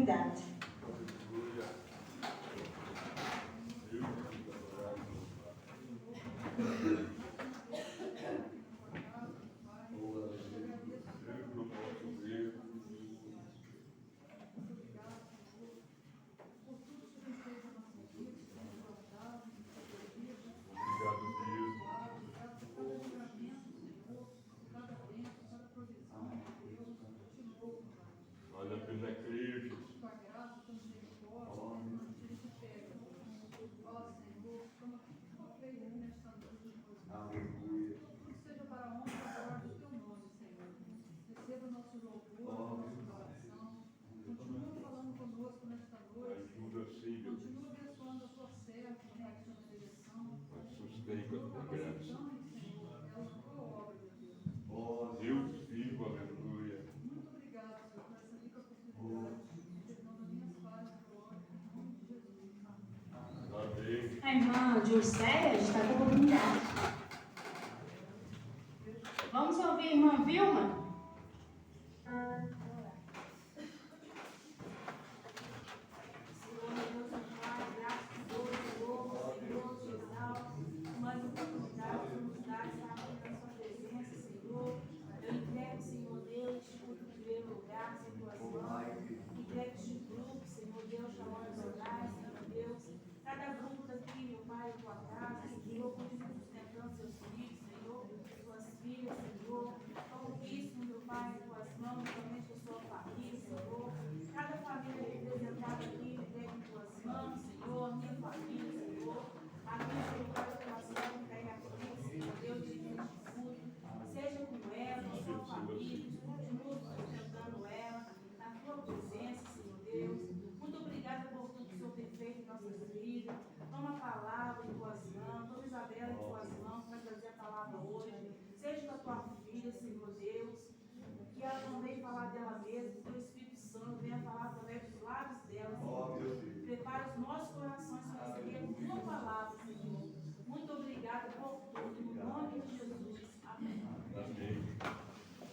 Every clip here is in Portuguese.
comunidade. A irmã Jurceia está com a comunidade. Vamos ouvir a irmã Vilma?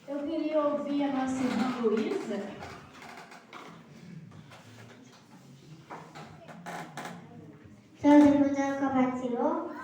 Eu queria ouvir a nossa irmã Luísa. Todos os irmãos compartilhou?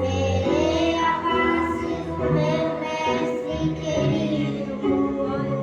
Verei a face do meu mestre querido.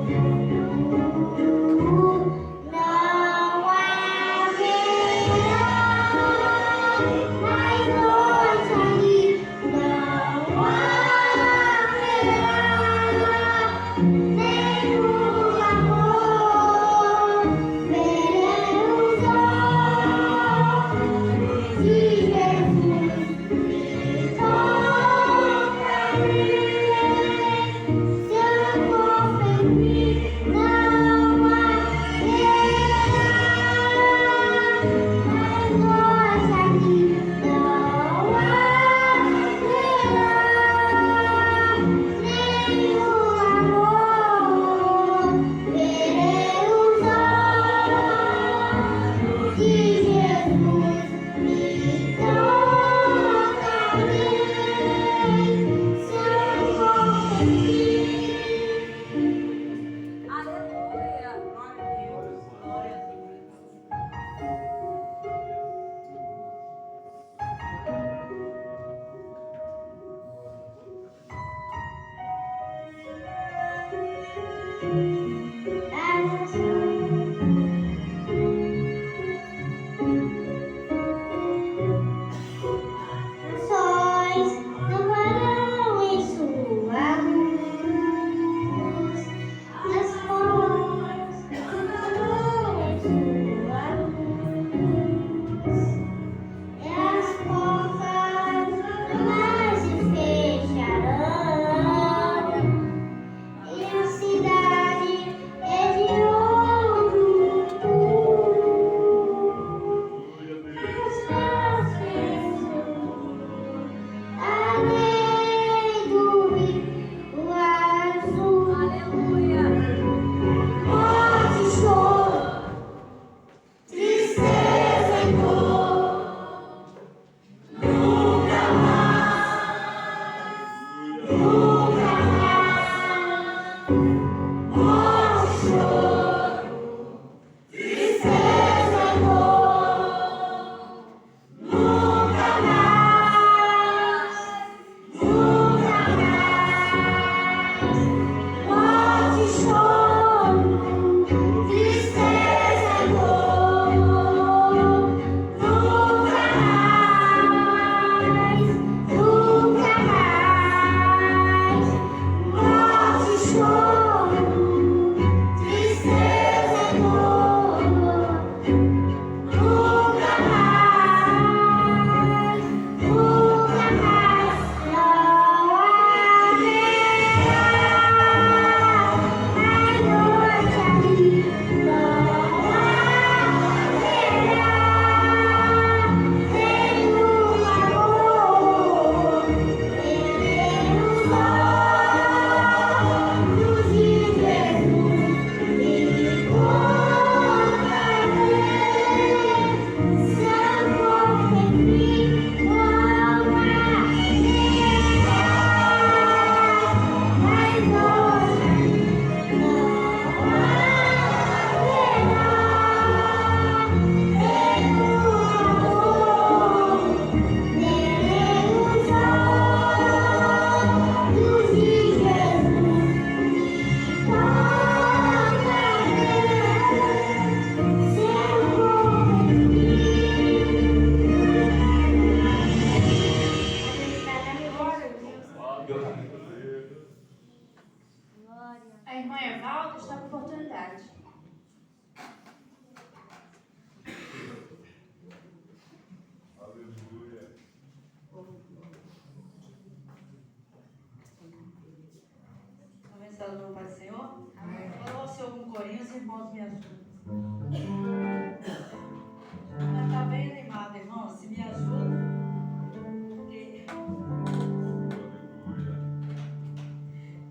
irmãos me ajudam. Ela está bem animada, irmão. Se me ajuda.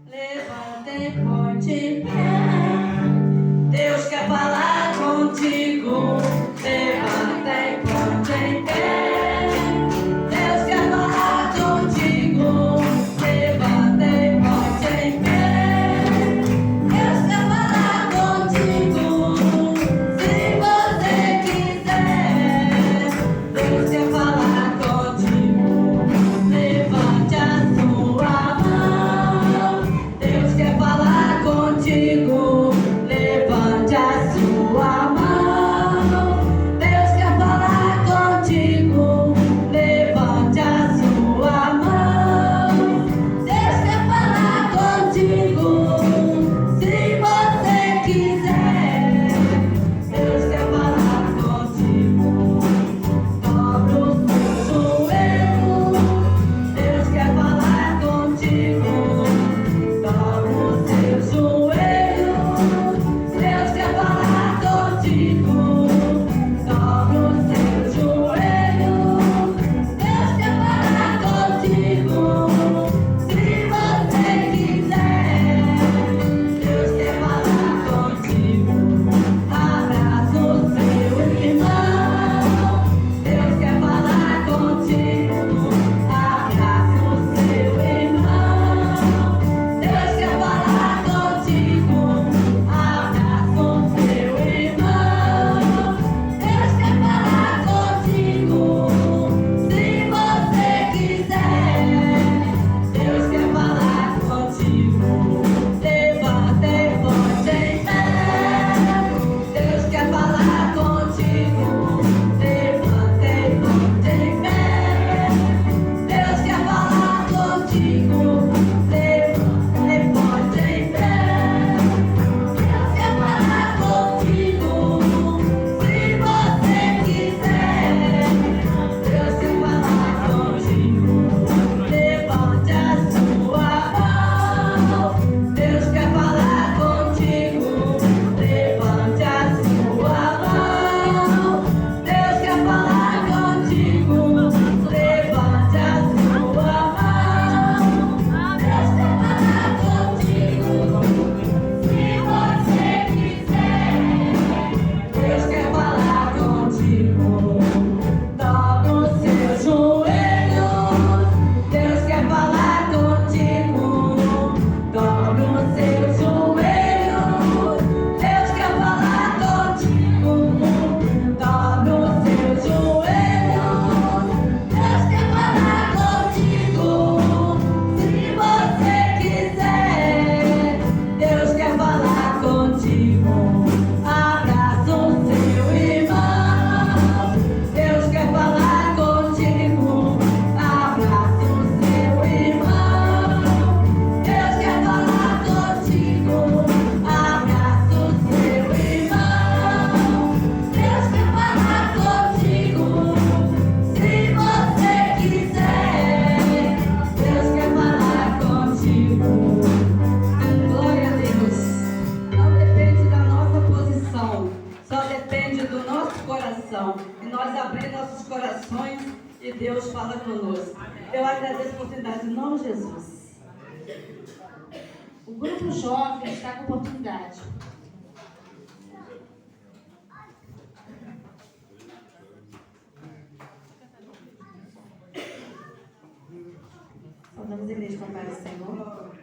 Levanta e ponte em pé. Deus quer falar contigo. Levanta e ponte em pé. Deus quer falar contigo. Levanta e ponte em pé. Deus quer falar contigo. Se você quiser. Deus quer falar contigo. Levante a sua mão. Deus quer falar contigo. Levante a sua mão. Deus quer falar contigo. Levante a sua mão. Deus quer falar contigo. Se você quiser. Deus quer falar contigo. Dobra o seu joelho. Deus quer falar contigo. Dobra o seu joelho. Deus quer falar contigo. Dobra o seu joelho. Deus quer falar contigo. Se você quiser. Deus quer falar contigo. Abraça o seu irmão. Deus quer falar contigo. Abraça o seu irmão. Deus quer falar contigo. Abraça o seu irmão. Deus quer falar contigo. Se você quiser. Deus quer falar contigo. Levanta e ponte em pé. Deus quer falar contigo. Levanta e ponte em pé. Deus quer falar contigo. Levanta e ponte em pé. Deus quer falar contigo. Se você quiser. Deus quer falar contigo. Levante a sua mão. Deus quer falar contigo. Levante a sua mão. Deus quer falar contigo. Levante a sua mão. Deus quer falar contigo. Se você quiser. Deus quer falar contigo. Dobra o seu joelho. Deus quer falar contigo. Dobra o seu joelho. Deus quer falar contigo. Dobra o seu joelho. Deus quer falar contigo. Se você quiser. Deus quer falar contigo. Abraça o seu irmão. Deus quer falar contigo. Abraça o seu irmão. Deus quer falar contigo. Abraça o seu irmão. Deus quer falar contigo. Se você quiser. Deus quer falar contigo. Glória a Deus. Não depende da nossa posição, só depende do nosso coração. E nós abrimos nossos corações e Deus fala conosco. Eu agradeço a oportunidade em nome de Jesus. O grupo jovem está com oportunidade. Saudamos a igreja com a paz do Senhor.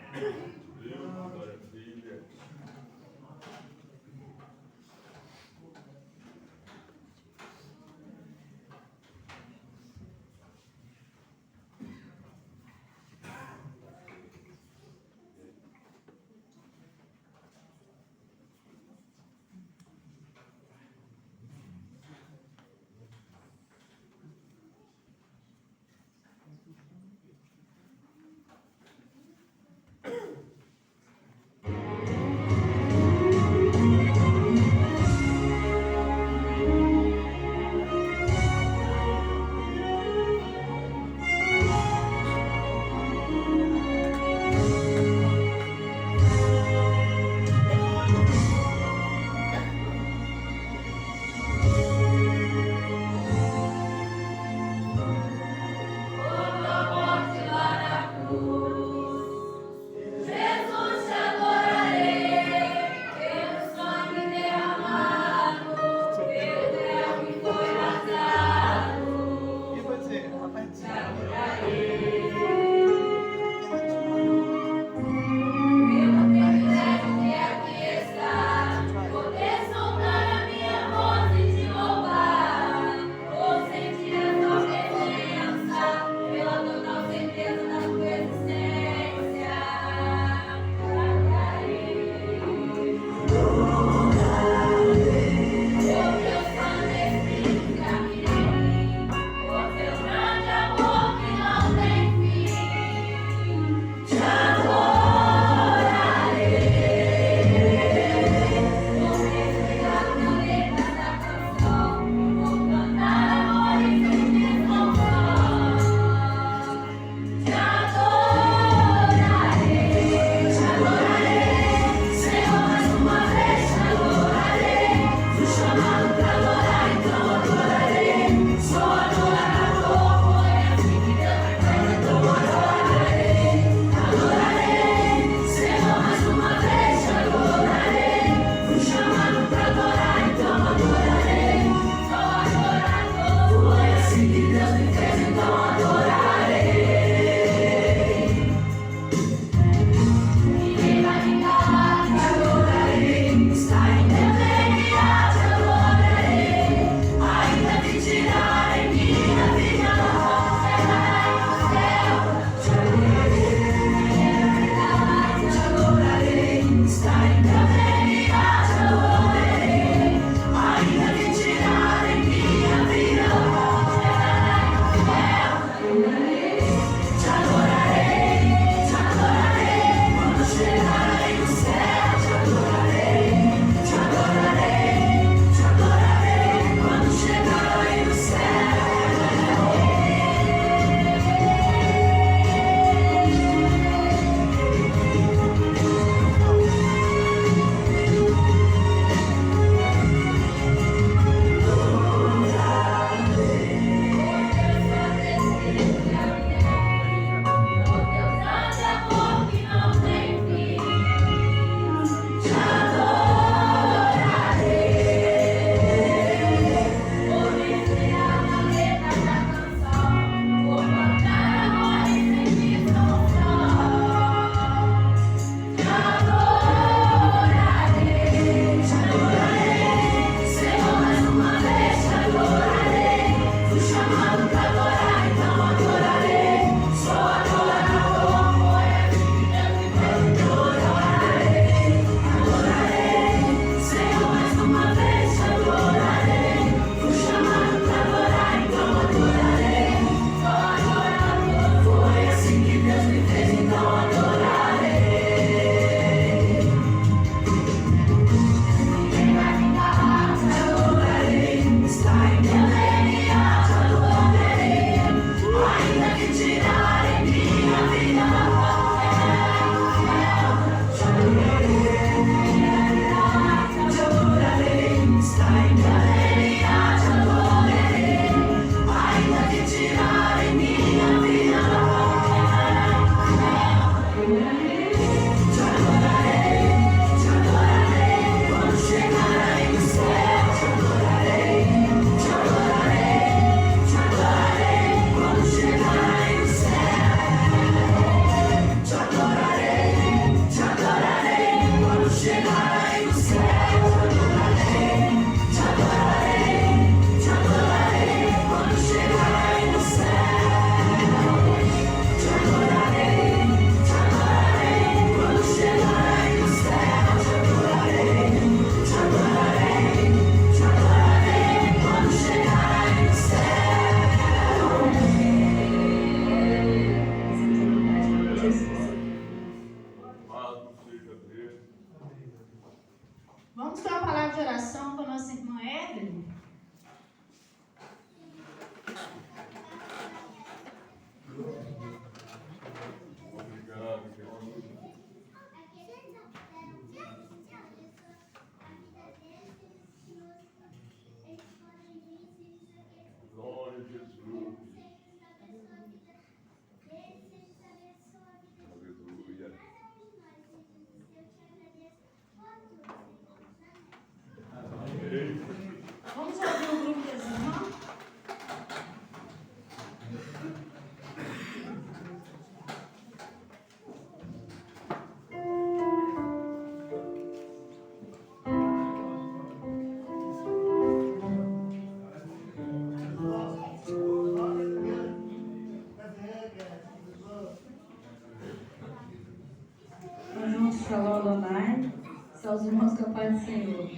irmãos com a paz do Senhor.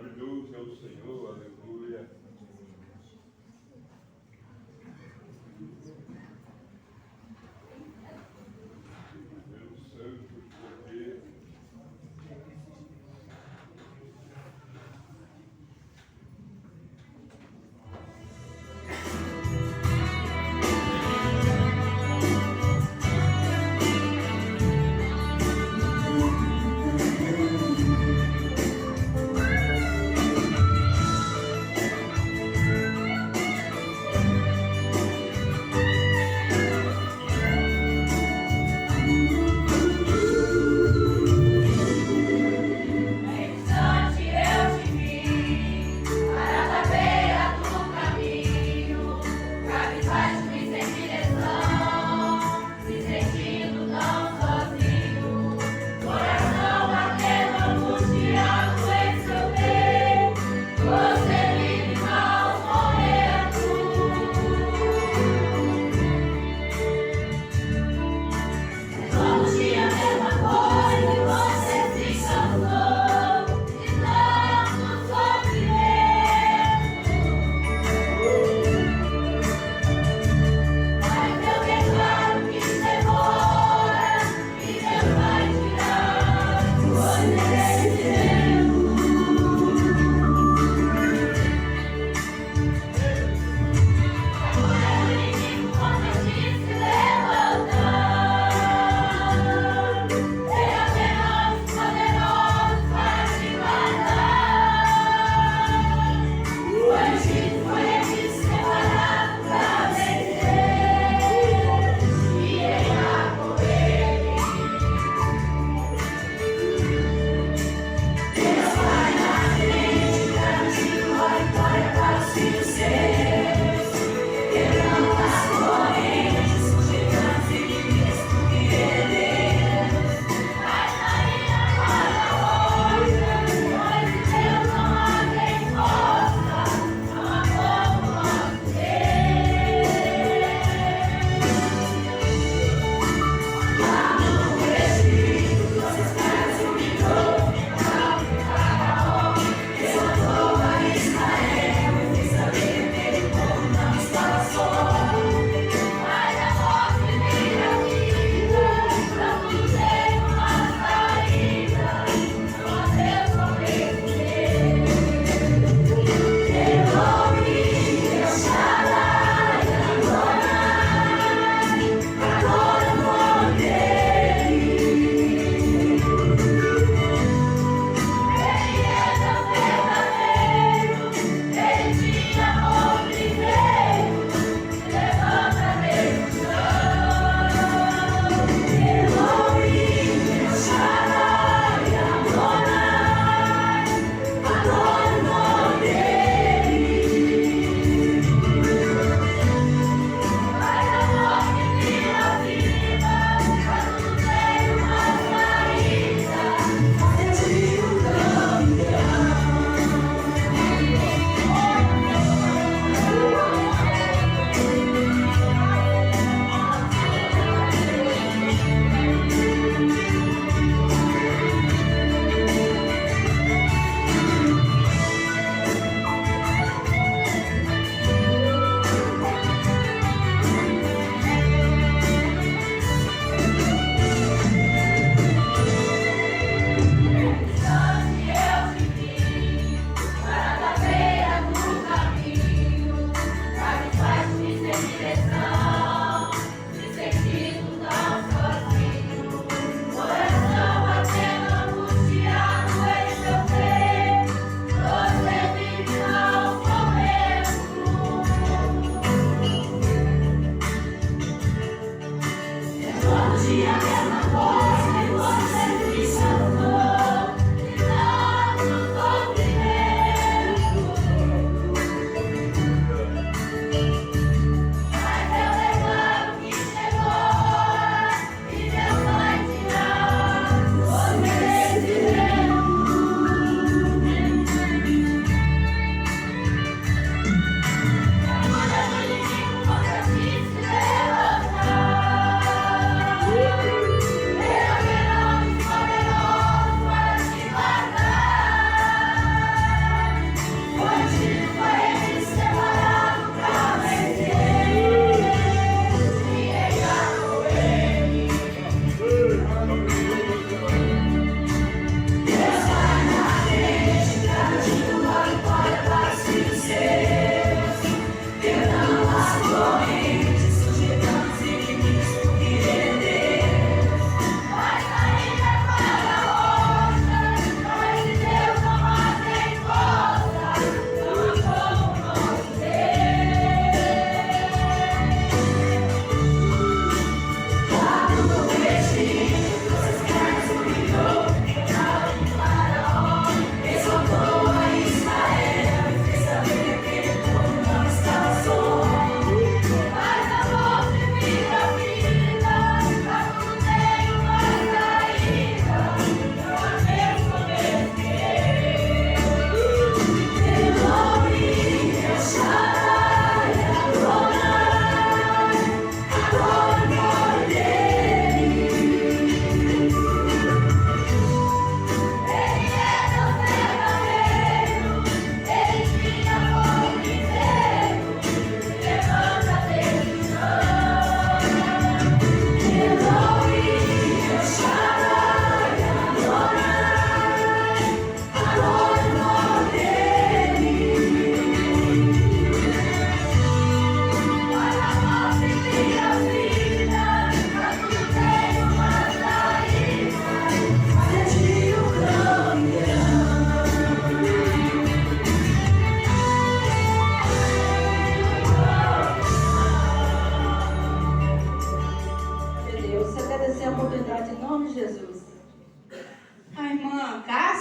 Maravilhoso é o Senhor, aleluia. Deus santo, poder.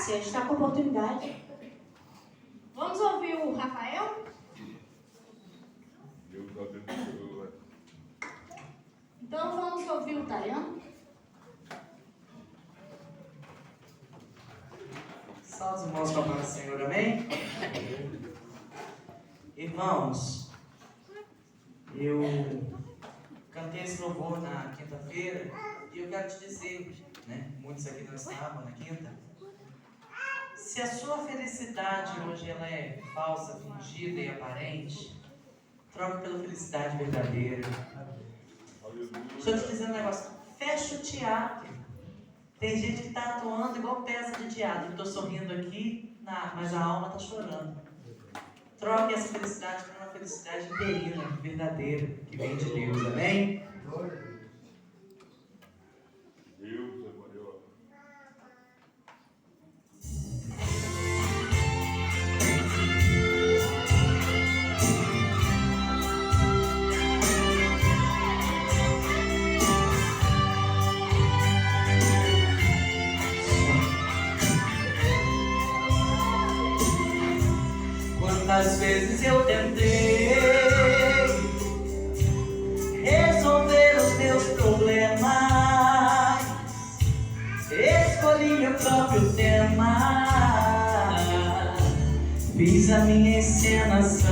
Cássia está com oportunidade. Vamos ouvir o Rafael? Deus abençoe. Então vamos ouvir o Tayano. Salve os irmãos com a paz do Senhor, amém? Irmãos, eu cantei esse louvor na quinta-feira e eu quero te dizer, né? Muitos aqui não estavam na quinta. Se a sua felicidade hoje ela é falsa, fingida e aparente, troque pela felicidade verdadeira. Deixa eu te dizer um negócio. Fecha o teatro. Tem gente que está atuando igual peça de teatro. Eu estou sorrindo aqui, mas a alma está chorando. Troque essa felicidade por uma felicidade interina, verdadeira, que vem de Deus, amém? Deus é maior. Quantas vezes eu tentei resolver os meus problemas, escolhi meu próprio tema, fiz a minha encenação,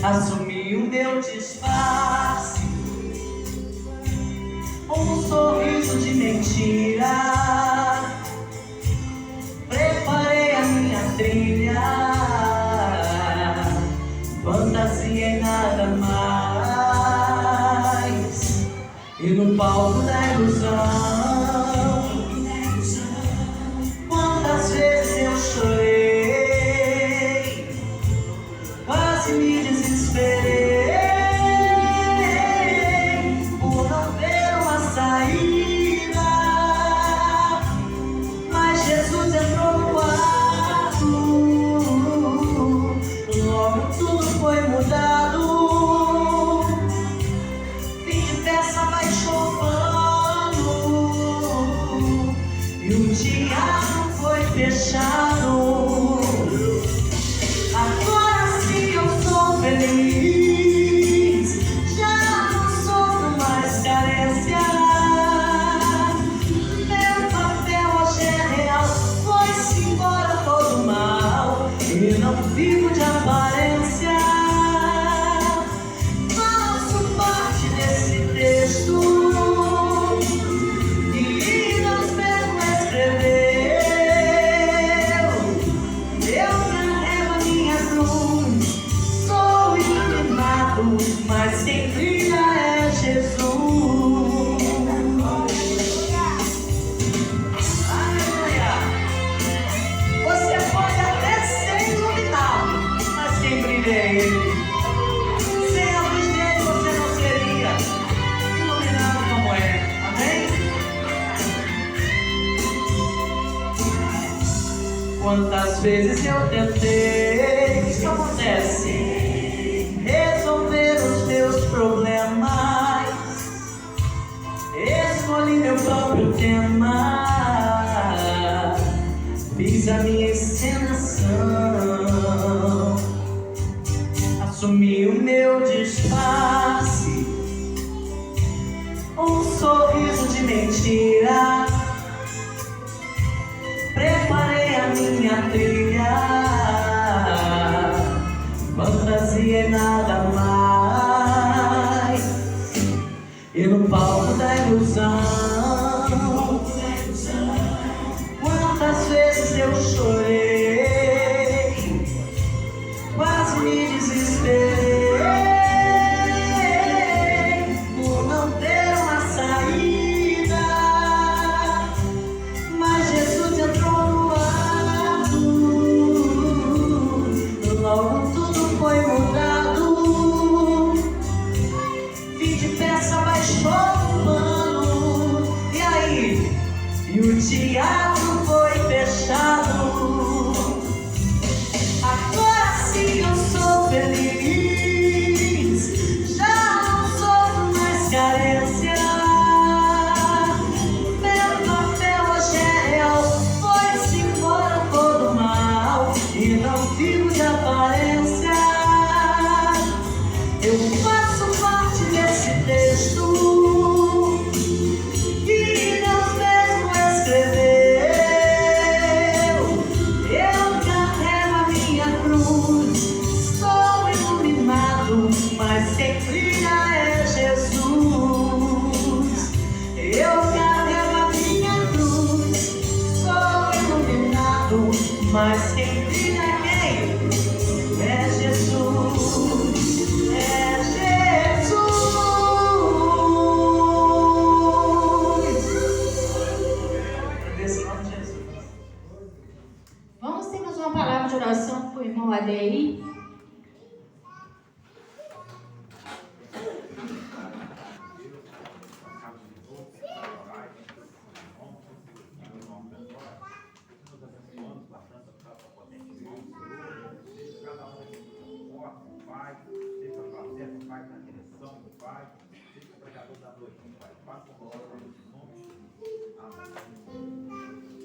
assumi o meu disfarce, um sorriso de mentira. Preparei a minha trilha, fantasia e nada mais. E no palco da ilusão, quantas vezes eu chorei, quase me desesperei por não ter uma saída. Jesus entrou no quarto, logo tudo foi mudado. Fim de peça baixou o pano e o teatro foi fechado. Agora sim eu sou feliz, já não sofro mais carência. E não vivo de aparência. Faço parte desse texto que Deus mesmo escreveu. Eu carrego a minha cruz, sou iluminado, mas quem brilha é Jesus. Sem a luz dele você não seria iluminado como é, amém? Quantas vezes eu tentei, o que acontece? Resolver os meus problemas, escolhi meu próprio tema, fiz a minha encenação, assumi o meu disfarce, um sorriso de mentira. Preparei a minha trilha, fantasia e nada mais. E no palco da ilusão, quantas vezes eu chorei, quase me desesperei por não ter uma saída, mas Jesus entrou no ato, logo tudo foi mudado. Fim de peça baixou o pano, e aí? E o teatro foi fechado. Agora sim eu sou feliz, já não sofro mais carência. Meu papel hoje é mas quem diga quem é Jesus, é Jesus. Nesse nome de Jesus. Vamos ter mais uma palavra de oração para o irmão Adei.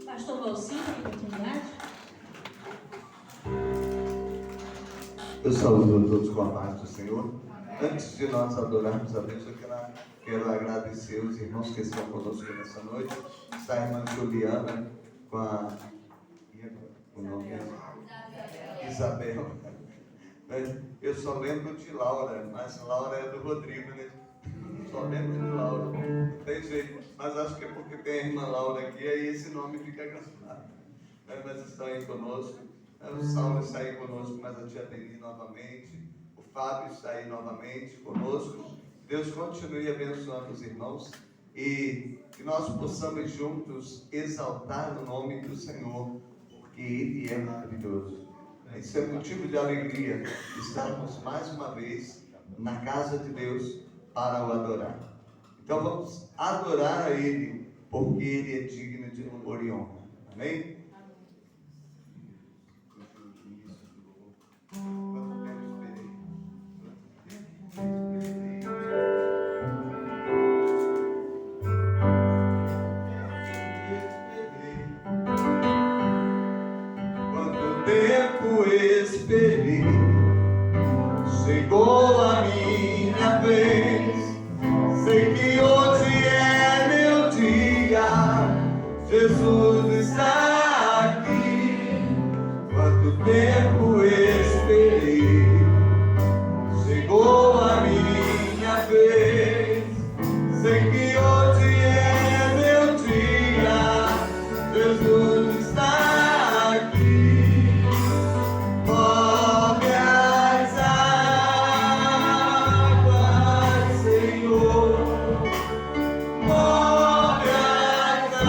Pastor Valcinho, tem oportunidade? Eu saúdo a todos com a paz do Senhor. Antes de nós adorarmos a Deus, eu quero agradecer os irmãos que estão conosco nessa noite. Está a irmã Juliana com o nome é Isabel. Eu só lembro de Laura, mas Laura é do Rodrigo, né? Só lembro de Laura. Não tem jeito, mas acho que é porque tem a irmã Laura aqui, aí esse nome fica gravado. Mas estão aí conosco. O Saulo está aí conosco, mas a tia Deni novamente. O Fábio está aí novamente conosco. Deus continue abençoando os irmãos e que nós possamos juntos exaltar o nome do Senhor, porque Ele é maravilhoso. Isso é motivo de alegria estarmos mais uma vez na casa de Deus para o adorar. Então vamos adorar a Ele, porque Ele é digno de louvor e honra. Amém? Quanto tempo esperei, chegou a minha vez. Sei que hoje é meu dia, Jesus está aqui. Quanto tempo esperei, chegou a minha vez. Sei que hoje é meu dia, Jesus está aqui. Move as águas, Senhor. Move as águas.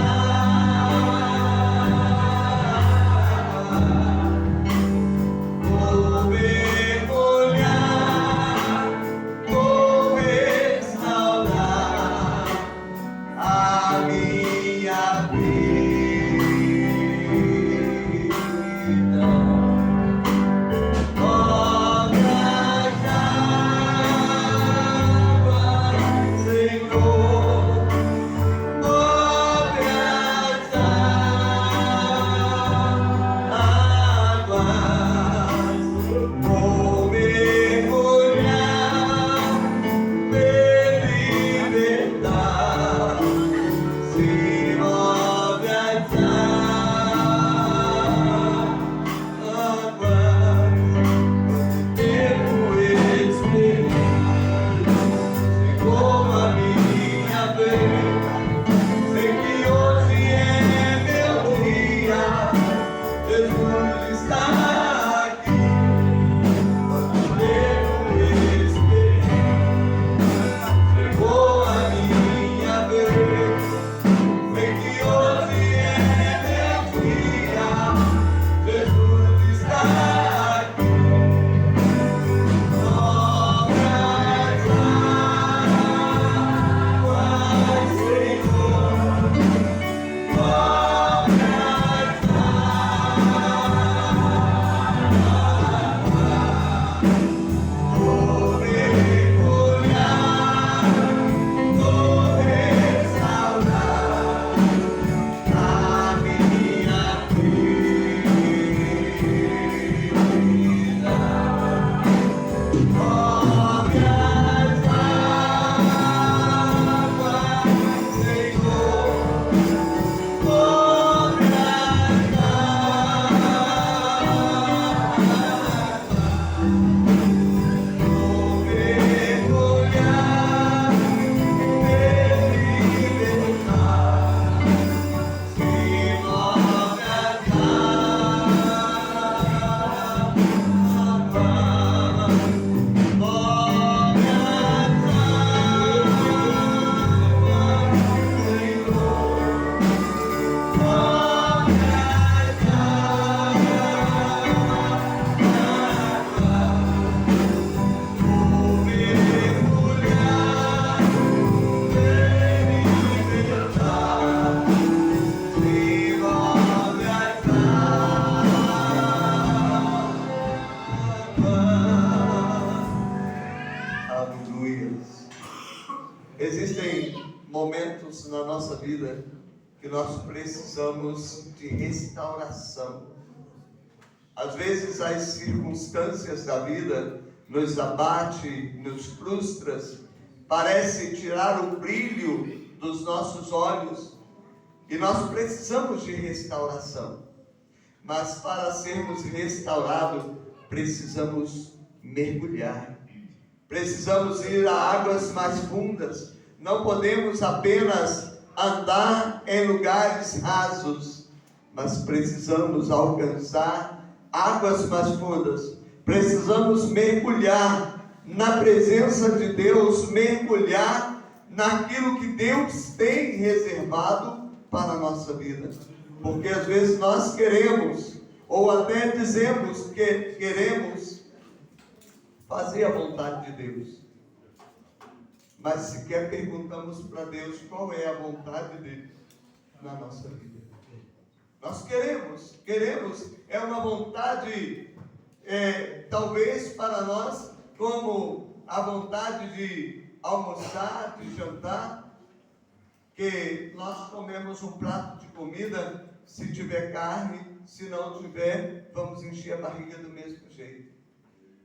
que nós precisamos de restauração. Às vezes as circunstâncias da vida nos abate, nos frustra, parece tirar o brilho dos nossos olhos e nós precisamos de restauração. Mas para sermos restaurados, precisamos mergulhar. Precisamos ir a águas mais fundas. Não podemos apenas andar em lugares rasos, mas precisamos alcançar águas mais fundas. Precisamos mergulhar na presença de Deus, mergulhar naquilo que Deus tem reservado para a nossa vida. Porque às vezes nós queremos, ou até dizemos que queremos fazer a vontade de Deus, mas sequer perguntamos para Deus qual é a vontade dele na nossa vida. Nós queremos, é uma vontade, talvez para nós, como a vontade de almoçar, de jantar, que nós comemos um prato de comida, se tiver carne, se não tiver, vamos encher a barriga do mesmo jeito.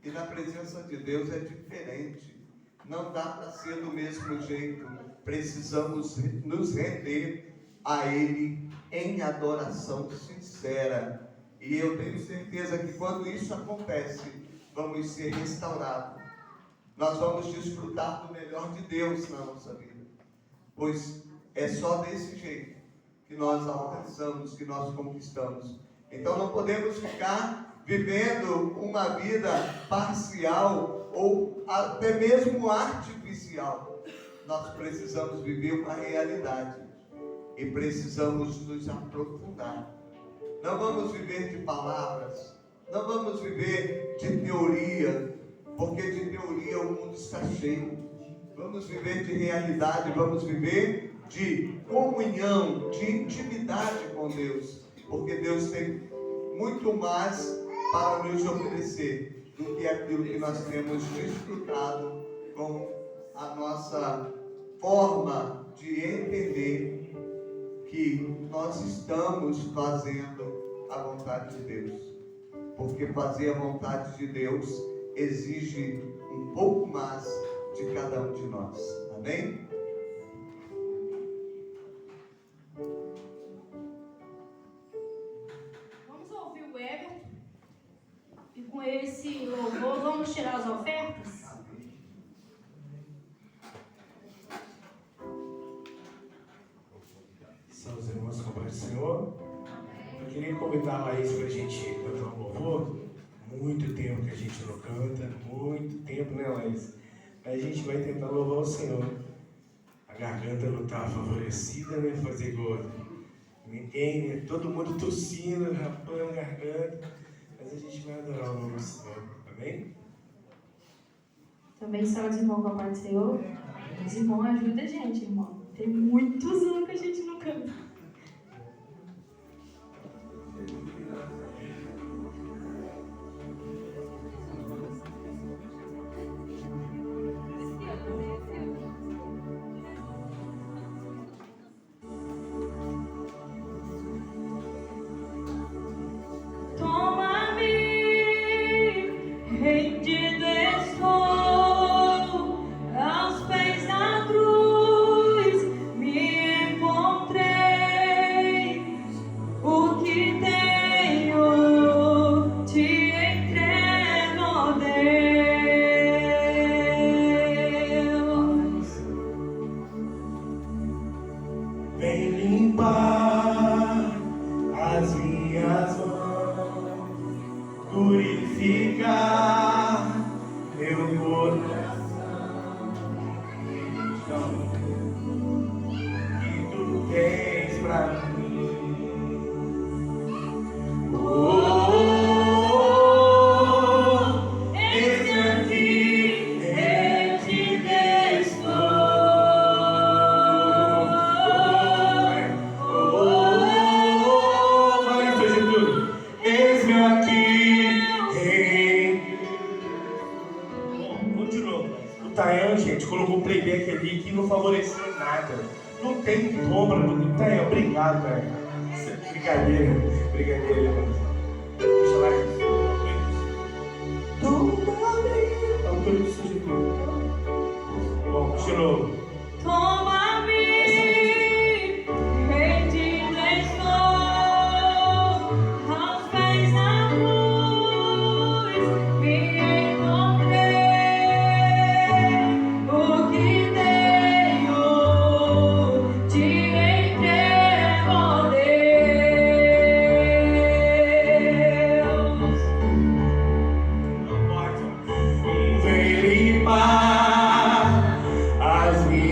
E na presença de Deus é diferente, não dá para ser do mesmo jeito, precisamos nos render a Ele em adoração sincera. E eu tenho certeza que quando isso acontece, vamos ser restaurados. Nós vamos desfrutar do melhor de Deus na nossa vida. Pois é só desse jeito que nós alcançamos, que nós conquistamos. Então não podemos ficar vivendo uma vida parcial ou até mesmo artificial. Nós precisamos viver uma realidade. E precisamos nos aprofundar. Não vamos viver de palavras, não vamos viver de teoria, porque de teoria o mundo está cheio. Vamos viver de realidade, vamos viver de comunhão, de intimidade com Deus, porque Deus tem muito mais para nos oferecer do que aquilo que nós temos desfrutado com a nossa forma de entender que nós estamos fazendo a vontade de Deus. Porque fazer a vontade de Deus exige um pouco mais de cada um de nós. Amém? Vamos ouvir o Everton. E com esse louvor, vamos tirar as ofertas? São os irmãos com a paz do Senhor. Eu queria convidar a Laís para a gente cantar um louvor. Muito tempo que a gente não canta, muito tempo, né, Laís? Aí a gente vai tentar louvar o Senhor. A garganta não está favorecida, né? Fazer igual ninguém, né? Todo mundo tossindo, rapando a garganta. Mas a gente vai adorar o nome do Senhor. Amém? Também só os irmãos com a paz do Senhor. Os irmãos ajudam a gente, irmão. Tem muitos anos que a gente não canta. Toma-me, rendido estou aos pés da cruz, me encontrei. O que tenho te entrego, ó Deus. Vem limpar as minhas mãos, purificar meu coração. Que tu tens pra mim. Eis-me aqui, rendido estou. Vai, faz tudo. Eis-me aqui, Vamos de novo. O Tayan, gente, colocou o playback ali que não favoreceu nada. Não tem dobra do Tá aí, obrigado, velho. Brincadeira, irmão. Deixa lá. Toma-me. Autor de sujeito. Bom, de novo. Toma-me, rendido estou aos pés da cruz, me encontrei, o que tenho te entrego, ó Deus. Vem limpar as minhas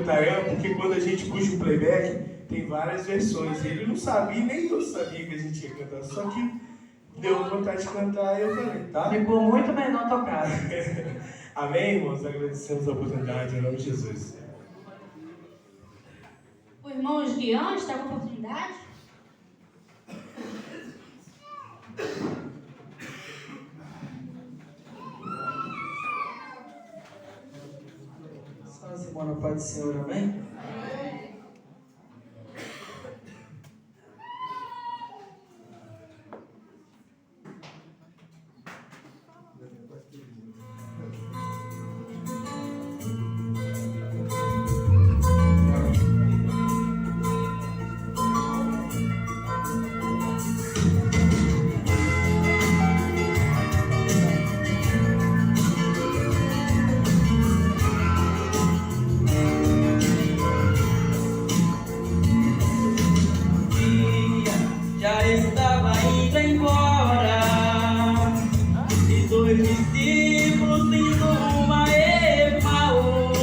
Tayam, porque quando a gente puxa o playback, tem várias versões. Ele não sabia, nem eu sabia que a gente ia cantar, só que deu vontade de cantar e eu falei, tá? Ficou muito melhor tocado. Amém, irmãos? Agradecemos a oportunidade, em nome de Jesus. O irmão Guian está com a oportunidade? Só as irmãs na paz do Senhor, amém? Já estava indo embora e dois discípulos indo uma Emaús,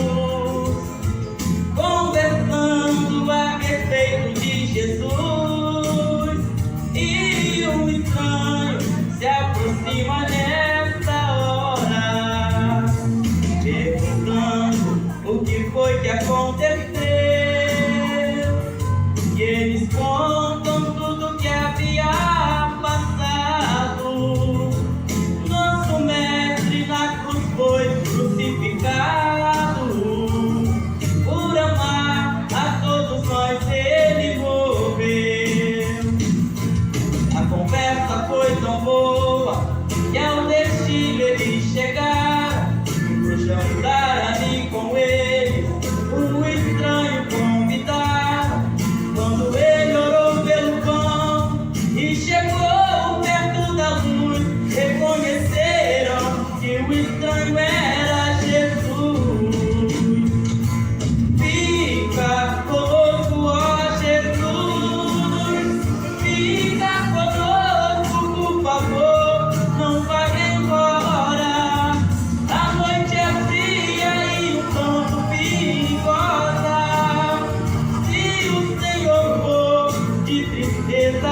conversando a respeito de Jesus, e um estranho se aproxima nessa hora, perguntando o que foi que aconteceu. E eles contam tudo que havia passado. Nosso mestre na cruz foi crucificado. Por amar a todos nós ele morreu. A conversa foi tão boa que ao destino eles chegaram. Pro jantar ali com eles, um estranho convidado. Quando ele orou pelo pão e chegou perto da luz, reconheceram que o estranho era Jesus. Fica conosco, ó Jesus, fica conosco, por favor, não vá embora. A noite é fria e o tanto perigosa. Se o Senhor for, de tristeza a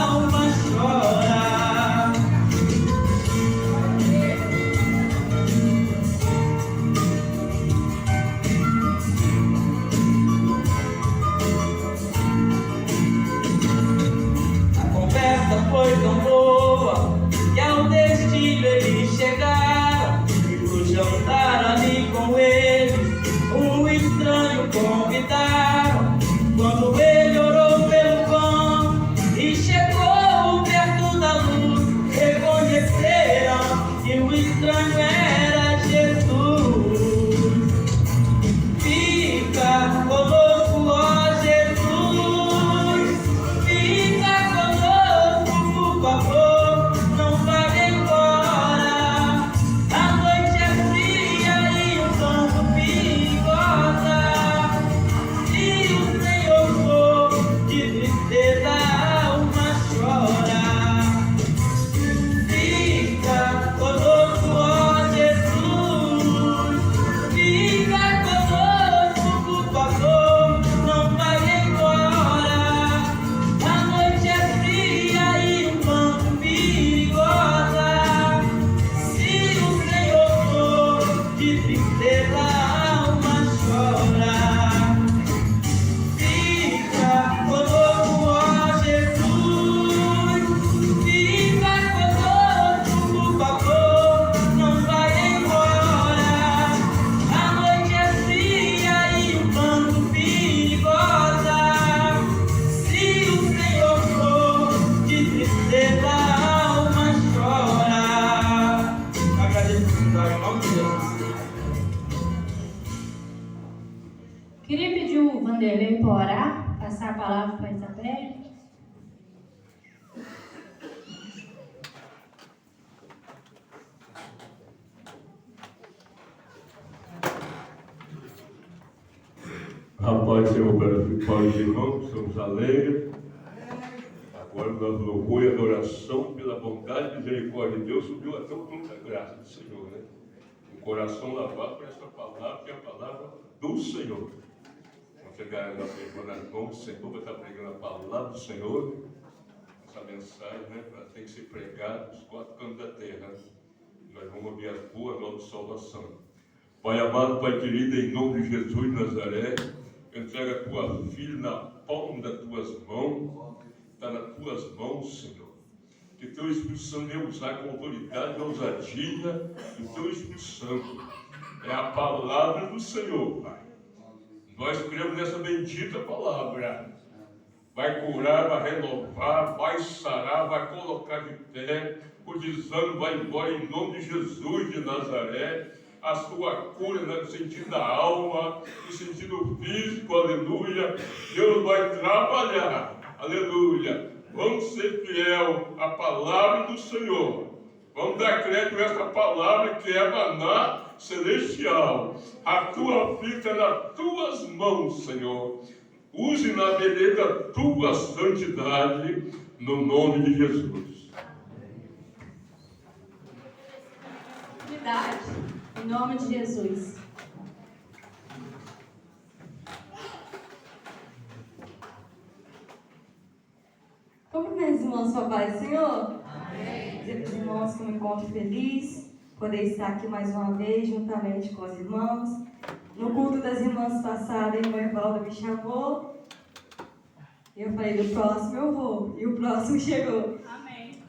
alma chora. A conversa foi tão boa que ao destino eles chegaram. E pro jantar ali com eles, um estranho convidaram. Quando ele orou pelo pão e chegou perto da luz, reconheceram que o estranho era Jesus. Fica conosco, ó Jesus, fica conosco, por favor, não vá embora. A noite é fria e um tanto perigosa. Se o Senhor for, de tristeza a alma chora. Fica conosco, ó Jesus, fica conosco, por favor, não vá embora. A noite é fria e um tanto perigosa. Se o Senhor for, de tristeza a alma chora. Fica conosco, ó Jesus, fica conosco, por favor, não vá embora. A noite é fria e um tanto perigosa. Se o Senhor for, de tristeza a alma chora. Agradeço por estar em nome de Jesus. Queria pedir o Vanderlei para orar, passar a palavra para a Isabel. Rapaz, Senhor, para os irmãos, estamos alegres. Agora, nosso louvor e adoração pela bondade e misericórdia de Deus subiu até o trono da graça do Senhor, né? O coração lavado por essa palavra, que é a palavra do Senhor. chegar na mão do Senhor, vai estar pregando a palavra do Senhor. Essa mensagem, né? Ela tem que ser pregada nos 4 cantos da terra. Nós vamos ouvir a boa nova de salvação. Pai amado, Pai querido, em nome de Jesus de Nazaré, entrega a tua filha na palma das tuas mãos, está nas tuas mãos, Senhor. Que teu Espírito Santo venha usar com autoridade e ousadia do teu Espírito Santo. É a palavra do Senhor, Pai. Nós cremos nessa bendita palavra. Vai curar, vai renovar, vai sarar, vai colocar de pé. O desânimo vai embora em nome de Jesus de Nazaré. A sua cura no sentido da alma, no sentido físico, aleluia. Deus vai trabalhar, aleluia. Vamos ser fiel à palavra do Senhor. Vamos dar crédito a essa palavra que é maná celestial. A tua filha está nas tuas mãos, Senhor. Use na beleza da tua santidade, no nome de Jesus. Unidade, em nome de Jesus. Como meus irmãos, sua paz, Senhor? Amém. Dizer para os irmãos que eu me encontro feliz, poder estar aqui mais uma vez, juntamente com os irmãos. No culto das irmãs passadas, a irmã Evalda me chamou. E eu falei, do próximo eu vou. E o próximo chegou. Amém.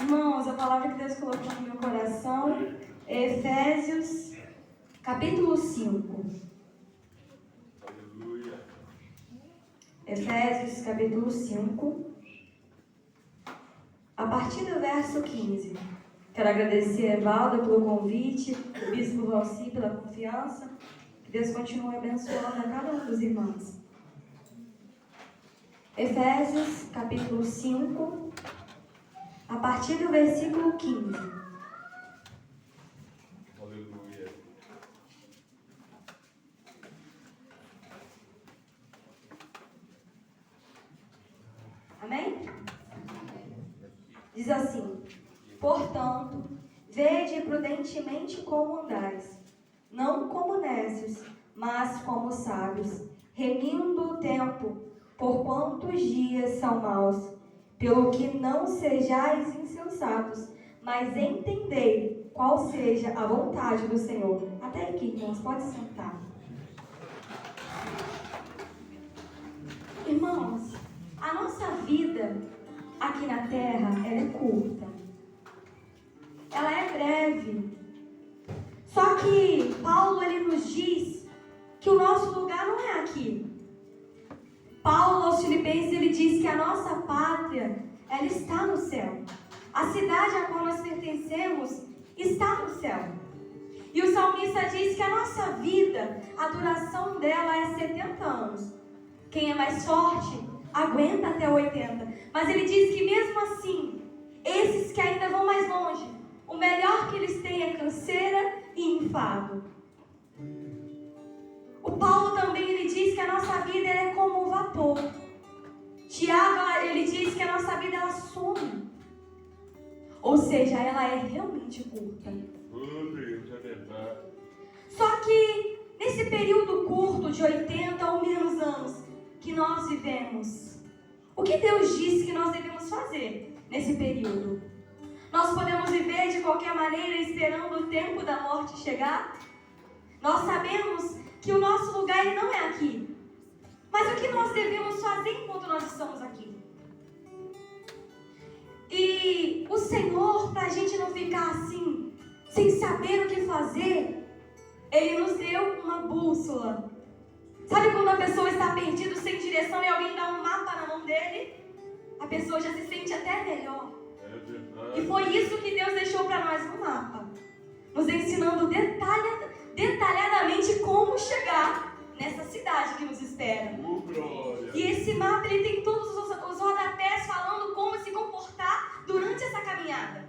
Irmãos, a palavra que Deus colocou no meu coração é Efésios, capítulo 5. Aleluia. Efésios, capítulo 5. A partir do verso 15, quero agradecer a Evalda pelo convite, o Bispo Valci pela confiança, que Deus continue abençoando a cada um dos irmãos. Efésios, capítulo 5, a partir do versículo 15. Aleluia. Amém? Diz assim: portanto, vede prudentemente como andais, não como nécios, mas como sábios, remindo o tempo, porquanto os dias são maus, pelo que não sejais insensatos, mas entendei qual seja a vontade do Senhor. Até aqui, irmãos, pode sentar. Irmãos, a nossa vida aqui na terra, ela é curta. Ela é breve. Só que Paulo, ele nos diz que o nosso lugar não é aqui. Paulo, aos Filipenses, ele diz que a nossa pátria, ela está no céu. A cidade a qual nós pertencemos está no céu. E o salmista diz que a nossa vida, a duração dela é 70 anos. Quem é mais forte aguenta até 80. Mas ele diz que mesmo assim, esses que ainda vão mais longe, o melhor que eles têm é canseira e enfado. O Paulo também, ele diz que a nossa vida é como o vapor. Tiago, ele diz que a nossa vida, ela some. Ou seja, ela é realmente curta. Deus, é verdade. Só que nesse período curto de 80 ou menos anos que nós vivemos, o que Deus disse que nós devemos fazer nesse período? Nós podemos viver de qualquer maneira esperando o tempo da morte chegar? Nós sabemos que o nosso lugar ele não é aqui. Mas o que nós devemos fazer enquanto nós estamos aqui? E o Senhor, para a gente não ficar assim, sem saber o que fazer, Ele nos deu uma bússola. Sabe quando a pessoa está perdida, sem direção, e alguém dá um mapa na mão dele? A pessoa já se sente até melhor. E foi isso que Deus deixou para nós no mapa, nos ensinando detalhadamente como chegar nessa cidade que nos espera. E esse mapa ele tem todos os rodapés falando como se comportar durante essa caminhada.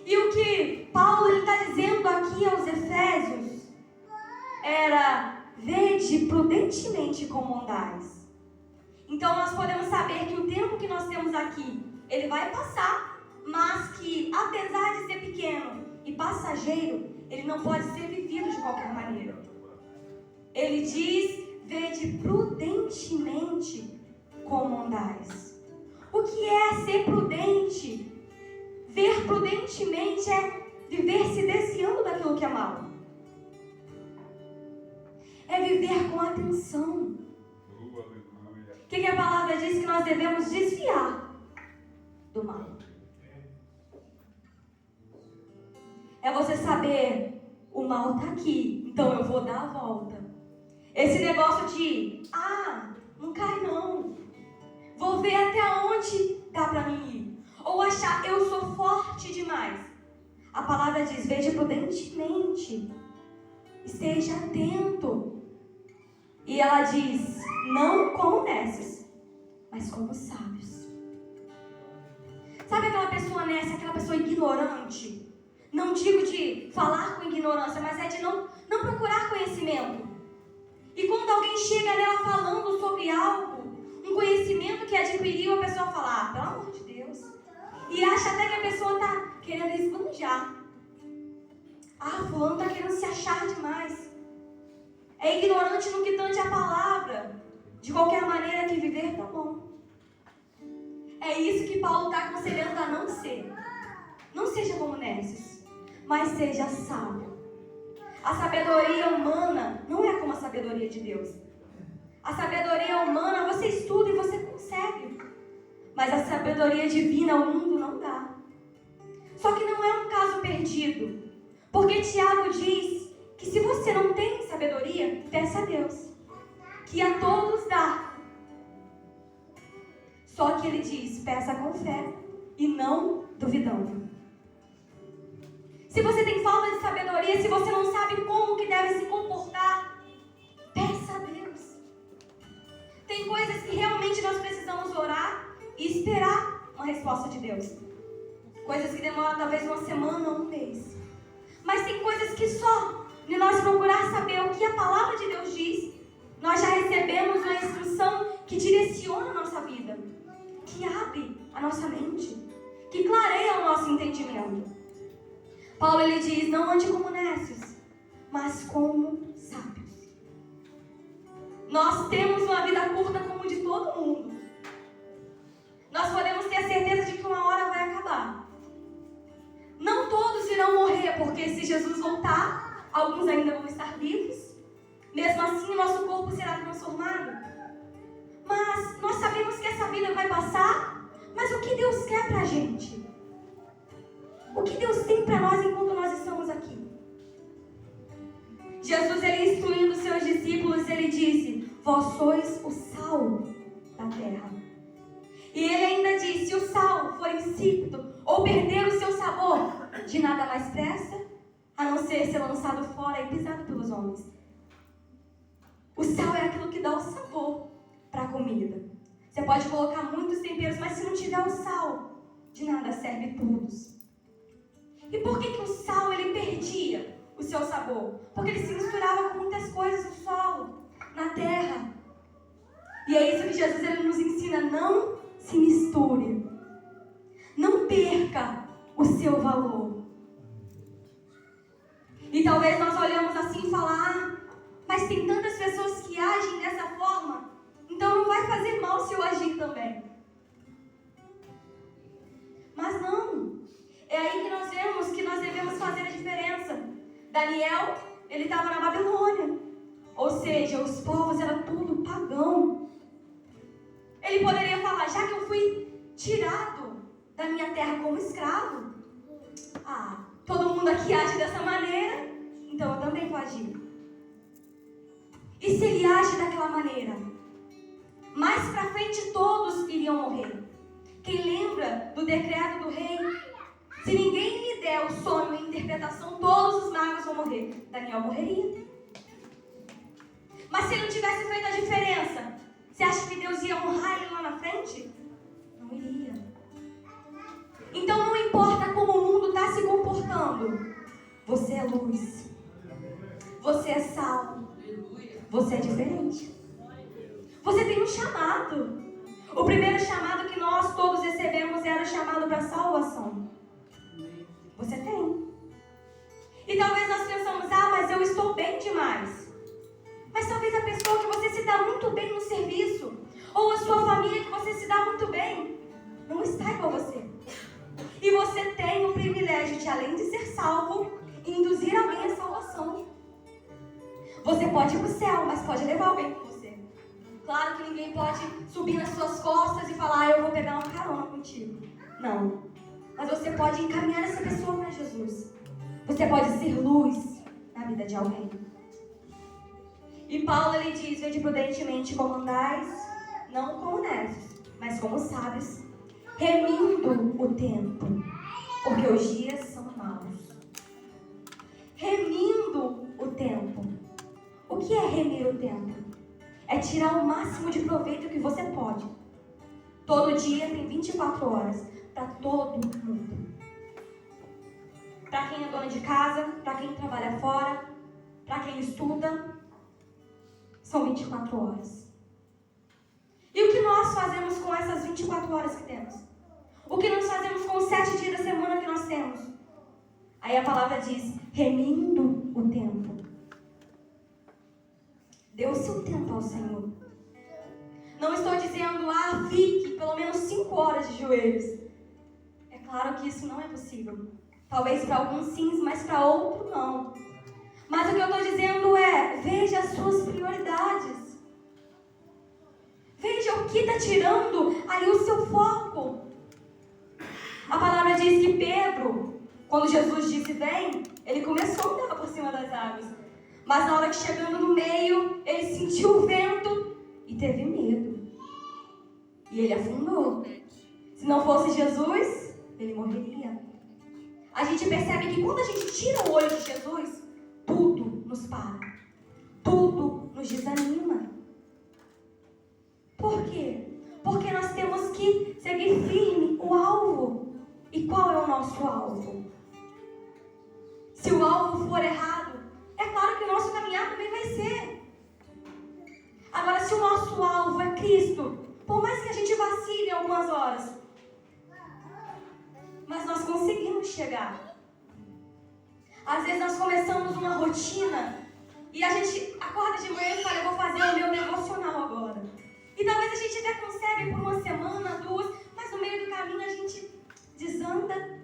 E o que Paulo está dizendo aqui aos Efésios era: vede prudentemente como andais. Então nós podemos saber que o tempo que nós temos aqui, ele vai passar, mas que apesar de ser pequeno e passageiro, ele não pode ser vivido de qualquer maneira. Ele diz: vede prudentemente como andais. O que é ser prudente? Ver prudentemente é viver se desviando daquilo que é mal. É viver com atenção. O que a palavra diz? Que nós devemos desviar do mal. É você saber, o mal está aqui, então eu vou dar a volta. Esse negócio de, não cai não. Vou ver até onde dá para mim ir. Ou achar, eu sou forte demais. A palavra diz, veja prudentemente. Esteja atento. E ela diz, não como nécios, mas como sábios. Sabe aquela pessoa nécia, aquela pessoa ignorante? Não digo de falar com ignorância, mas é de não procurar conhecimento. E quando alguém chega nela falando sobre algo, um conhecimento que adquiriu, a pessoa fala, pelo amor de Deus. E acha até que a pessoa está querendo esbanjar. Fulano está querendo se achar demais. É ignorante no que tange a palavra. De qualquer maneira que viver, tá bom. É isso que Paulo está aconselhando a não ser. Não seja como Nécios, mas seja sábio. A sabedoria humana não é como a sabedoria de Deus. A sabedoria humana você estuda e você consegue. Mas a sabedoria divina o mundo não dá. Só que não é um caso perdido. Porque Tiago diz que se você não tem sabedoria, peça a Deus, que a todos dá. Só que ele diz, peça com fé e não duvidando. Se você tem falta de sabedoria, se você não sabe como que deve se comportar, peça a Deus. Tem coisas que realmente nós precisamos orar e esperar uma resposta de Deus. Coisas que demoram talvez uma semana ou um mês. Mas tem coisas que só de nós procurar saber o que a palavra de Deus diz, nós já recebemos uma instrução que direciona a nossa vida, que abre a nossa mente, que clareia o nosso entendimento. Paulo ele diz, não ande como nécios, mas como sábios. Nós temos uma vida curta como de todo mundo. Nós podemos ter a certeza de que uma hora vai acabar. Não todos irão morrer, porque se Jesus voltar, alguns ainda vão estar vivos. Mesmo assim, nosso corpo será transformado. Mas nós sabemos que essa vida vai passar. Mas o que Deus quer pra gente? O que Deus tem para nós enquanto nós estamos aqui? Jesus, ele instruindo seus discípulos, ele disse, vós sois o sal da terra. E ele ainda disse, se o sal for insípido ou perder o seu sabor, de nada mais presta, a não ser lançado fora e pisado pelos homens. O sal é aquilo que dá o sabor para a comida. Você pode colocar muitos temperos, mas se não tiver o sal, de nada serve todos. E por que o sal ele perdia o seu sabor? Porque ele se misturava com muitas coisas no solo, na terra. E é isso que Jesus ele nos ensina, não se misture. Não perca o seu valor. E talvez nós olhamos assim e falamos, mas tem tantas pessoas que agem dessa forma, então não vai fazer mal se eu agir também. Mas não. É aí que nós vemos que nós devemos fazer a diferença. Daniel, ele estava na Babilônia. Ou seja, os povos eram tudo pagão. Ele poderia falar, já que eu fui tirado da minha terra como escravo, todo mundo aqui age dessa maneira, então eu também vou agir. E se ele age daquela maneira, mais pra frente todos iriam morrer. Quem lembra do decreto do rei? Se ninguém lhe der o sonho e interpretação, todos os magos vão morrer. Daniel morreria. Mas se ele não tivesse feito a diferença, você acha que Deus ia honrar ele lá na frente? Não iria. Então não importa como o mundo está se comportando. Você é luz. Você é sal. Você é diferente. Você tem um chamado. O primeiro chamado que nós todos recebemos era o chamado para salvação. Você tem. E talvez nós pensamos, mas eu estou bem demais. Mas talvez a pessoa que você se dá muito bem no serviço, ou a sua família que você se dá muito bem, não está igual a você. E você tem o privilégio de, além de ser salvo, induzir alguém à salvação. Você pode ir para o céu, mas pode levar alguém com você. Claro que ninguém pode subir nas suas costas e falar, eu vou pegar uma carona contigo. Não. Mas você pode encaminhar essa pessoa para Jesus. Você pode ser luz na vida de alguém. E Paulo, ele diz, vede prudentemente como andais, não como necios, mas como sábios, remindo o tempo, porque os dias são maus. Remindo o tempo. O que é remir o tempo? É tirar o máximo de proveito que você pode. Todo dia tem 24 horas para todo mundo. Para quem é dona de casa, para quem trabalha fora, para quem estuda, são 24 horas. E o que nós fazemos com essas 24 horas que temos? O que nós fazemos com os 7 dias da semana que nós temos? Aí a palavra diz, remindo o tempo. Dê o seu tempo ao Senhor. Não estou dizendo, fique pelo menos 5 horas de joelhos. É claro que isso não é possível. Talvez para alguns sim, mas para outros não. Mas o que eu estou dizendo é, veja as suas prioridades. Veja o que está tirando ali o seu foco. A palavra diz que Pedro, quando Jesus disse vem, ele começou a andar por cima das águas. Mas na hora que chegando no meio, ele sentiu o vento e teve medo. E ele afundou. Se não fosse Jesus, ele morreria. A gente percebe que quando a gente tira o olho de Jesus, tudo nos para. Tudo nos desanima. Por quê? Porque nós temos que seguir firme o alvo. E qual é o nosso alvo? Se o alvo for errado, é claro que o nosso caminhar também vai ser. Agora, se o nosso alvo é Cristo, por mais que a gente vacile algumas horas, mas nós conseguimos chegar. Às vezes nós começamos uma rotina e a gente acorda de manhã e fala, eu vou fazer o meu devocional agora. E talvez a gente até consegue por uma semana, 2, mas no meio do caminho a gente desanda.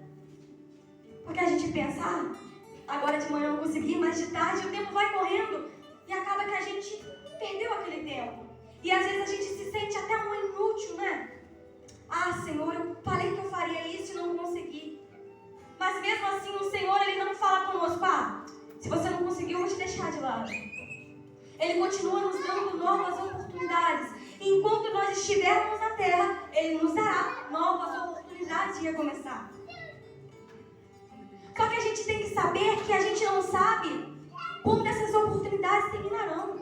Porque a gente pensa, agora de manhã eu não consegui, mas de tarde o tempo vai correndo e acaba que a gente perdeu aquele tempo. E às vezes a gente se sente até um inútil, né? Senhor, eu falei que eu faria isso e não consegui. Mas mesmo assim o Senhor, ele não fala conosco, se você não conseguiu, eu vou te deixar de lado. Ele continua nos dando novas oportunidades. E enquanto nós estivermos na terra, ele nos dará novas oportunidades de recomeçar. Só que a gente tem que saber que a gente não sabe quando essas oportunidades terminarão.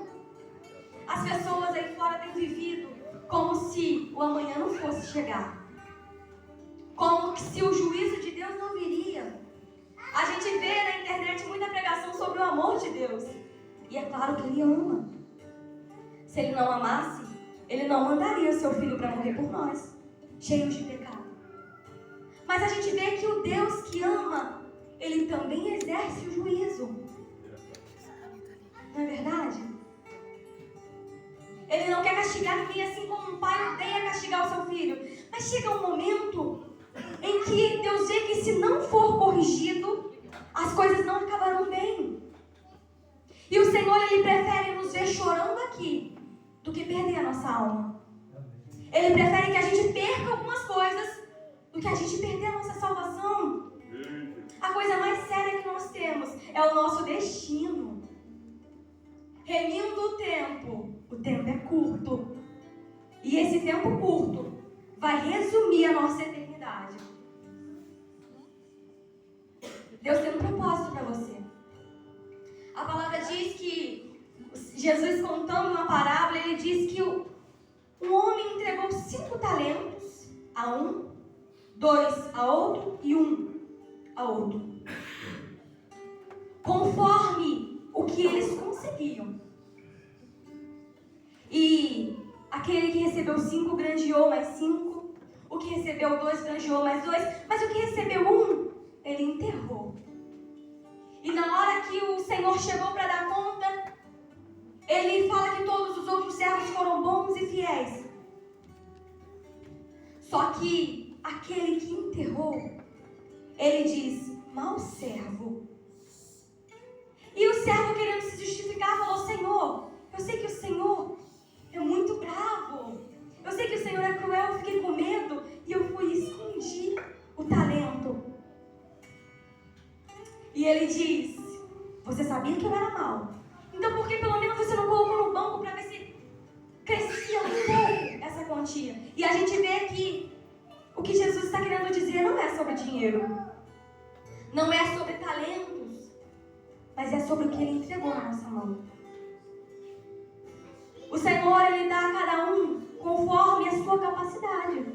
As pessoas aí fora têm vivido como se o amanhã não fosse chegar. Como se o juízo de Deus não viria. A gente vê na internet muita pregação sobre o amor de Deus. E é claro que Ele ama. Se Ele não amasse, Ele não mandaria o seu filho para morrer por nós, cheios de pecado. Mas a gente vê que o Deus que ama, Ele também exerce o juízo. Não é verdade? Ele não quer castigar ninguém assim como um pai odeia castigar o seu filho. Mas chega um momento em que Deus vê que se não for corrigido, as coisas não acabarão bem. E o Senhor, Ele prefere nos ver chorando aqui do que perder a nossa alma. Ele prefere que a gente perca algumas coisas do que a gente perder a nossa salvação. A coisa mais séria que nós temos é o nosso destino. Remindo o tempo é curto. E esse tempo curto vai resumir a nossa eternidade. Deus tem um propósito para você. A palavra diz que Jesus, contando uma parábola, ele diz que um homem entregou 5 talentos a um, 2 a outro e 1 a outro, conforme o que eles conseguiam. E aquele que recebeu 5 granjeou mais 5, o que recebeu 2 granjeou mais 2, mas o que recebeu 1, ele enterrou. E na hora que o Senhor chegou para dar conta, ele fala que todos os outros servos foram bons e fiéis. Só que aquele que enterrou, ele diz: mau servo. E o servo, querendo se justificar, falou: Senhor, eu sei que o Senhor é muito bravo. Eu sei que o Senhor é cruel, eu fiquei com medo e eu fui e escondi o talento. E ele diz: você sabia que eu era mau. Então por que pelo menos você não colocou no banco para ver se crescia um pouco essa quantia? E a gente vê que o que Jesus está querendo dizer não é sobre dinheiro. Não é sobre talentos. Mas é sobre o que Ele entregou na nossa mão. O Senhor, Ele dá a cada um conforme a sua capacidade.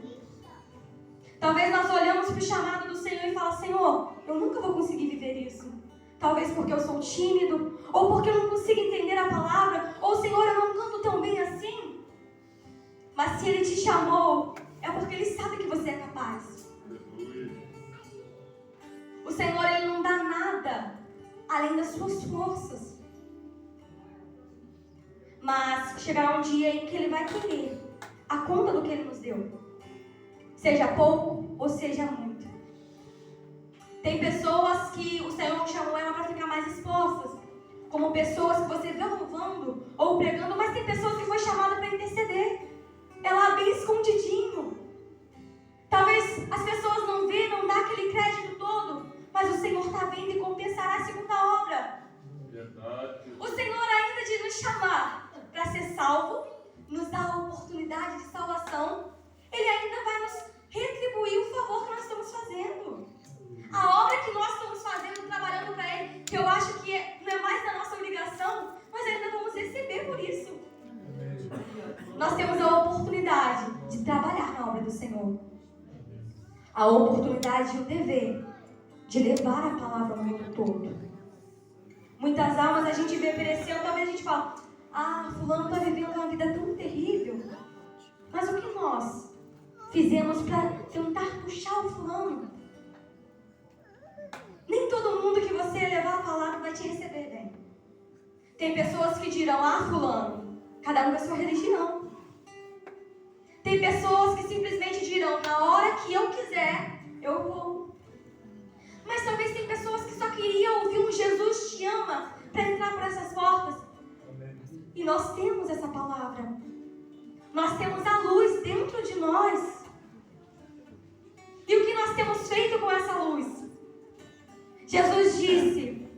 Talvez nós olhamos para o chamado do Senhor e falamos: Senhor, eu nunca vou conseguir viver isso. Talvez porque eu sou tímido, ou porque eu não consigo entender a palavra, ou Senhor, eu não canto tão bem assim. Mas se Ele te chamou, é porque Ele sabe que você é capaz. O Senhor, Ele não dá nada além das suas forças. Mas chegará um dia em que Ele vai querer a conta do que Ele nos deu. Seja pouco ou seja muito. Tem pessoas que o Senhor não chamou ela para ficar mais expostas. Como pessoas que você vê louvando ou pregando, mas tem pessoas que foi chamada para interceder. Ela bem escondidinho. Talvez as pessoas não vêem, não dá aquele crédito todo, mas o Senhor está vendo e compensará a segunda obra. Verdade. O Senhor, ainda de nos chamar para ser salvo, nos dá a oportunidade de salvação, Ele ainda vai nos retribuir o favor que nós estamos fazendo. A obra que nós estamos fazendo, trabalhando para Ele, que eu acho que não é mais da nossa obrigação, mas ainda vamos receber por isso. Nós temos a oportunidade de trabalhar na obra do Senhor. A oportunidade e o dever de levar a palavra ao mundo todo. Muitas almas a gente vê perecendo, talvez a gente fala: ah, fulano está vivendo uma vida tão terrível. Mas o que nós fizemos para tentar puxar o fulano? Nem todo mundo que você levar a palavra vai te receber bem. Tem pessoas que dirão: ah, fulano, cada um com a sua religião. Tem pessoas que simplesmente dirão: na hora que eu quiser, eu vou. Mas talvez tem pessoas que só queriam ouvir um Jesus te ama para entrar por essas portas. E nós temos essa palavra. Nós temos a luz dentro de nós. E o que nós temos feito com essa luz? Jesus disse: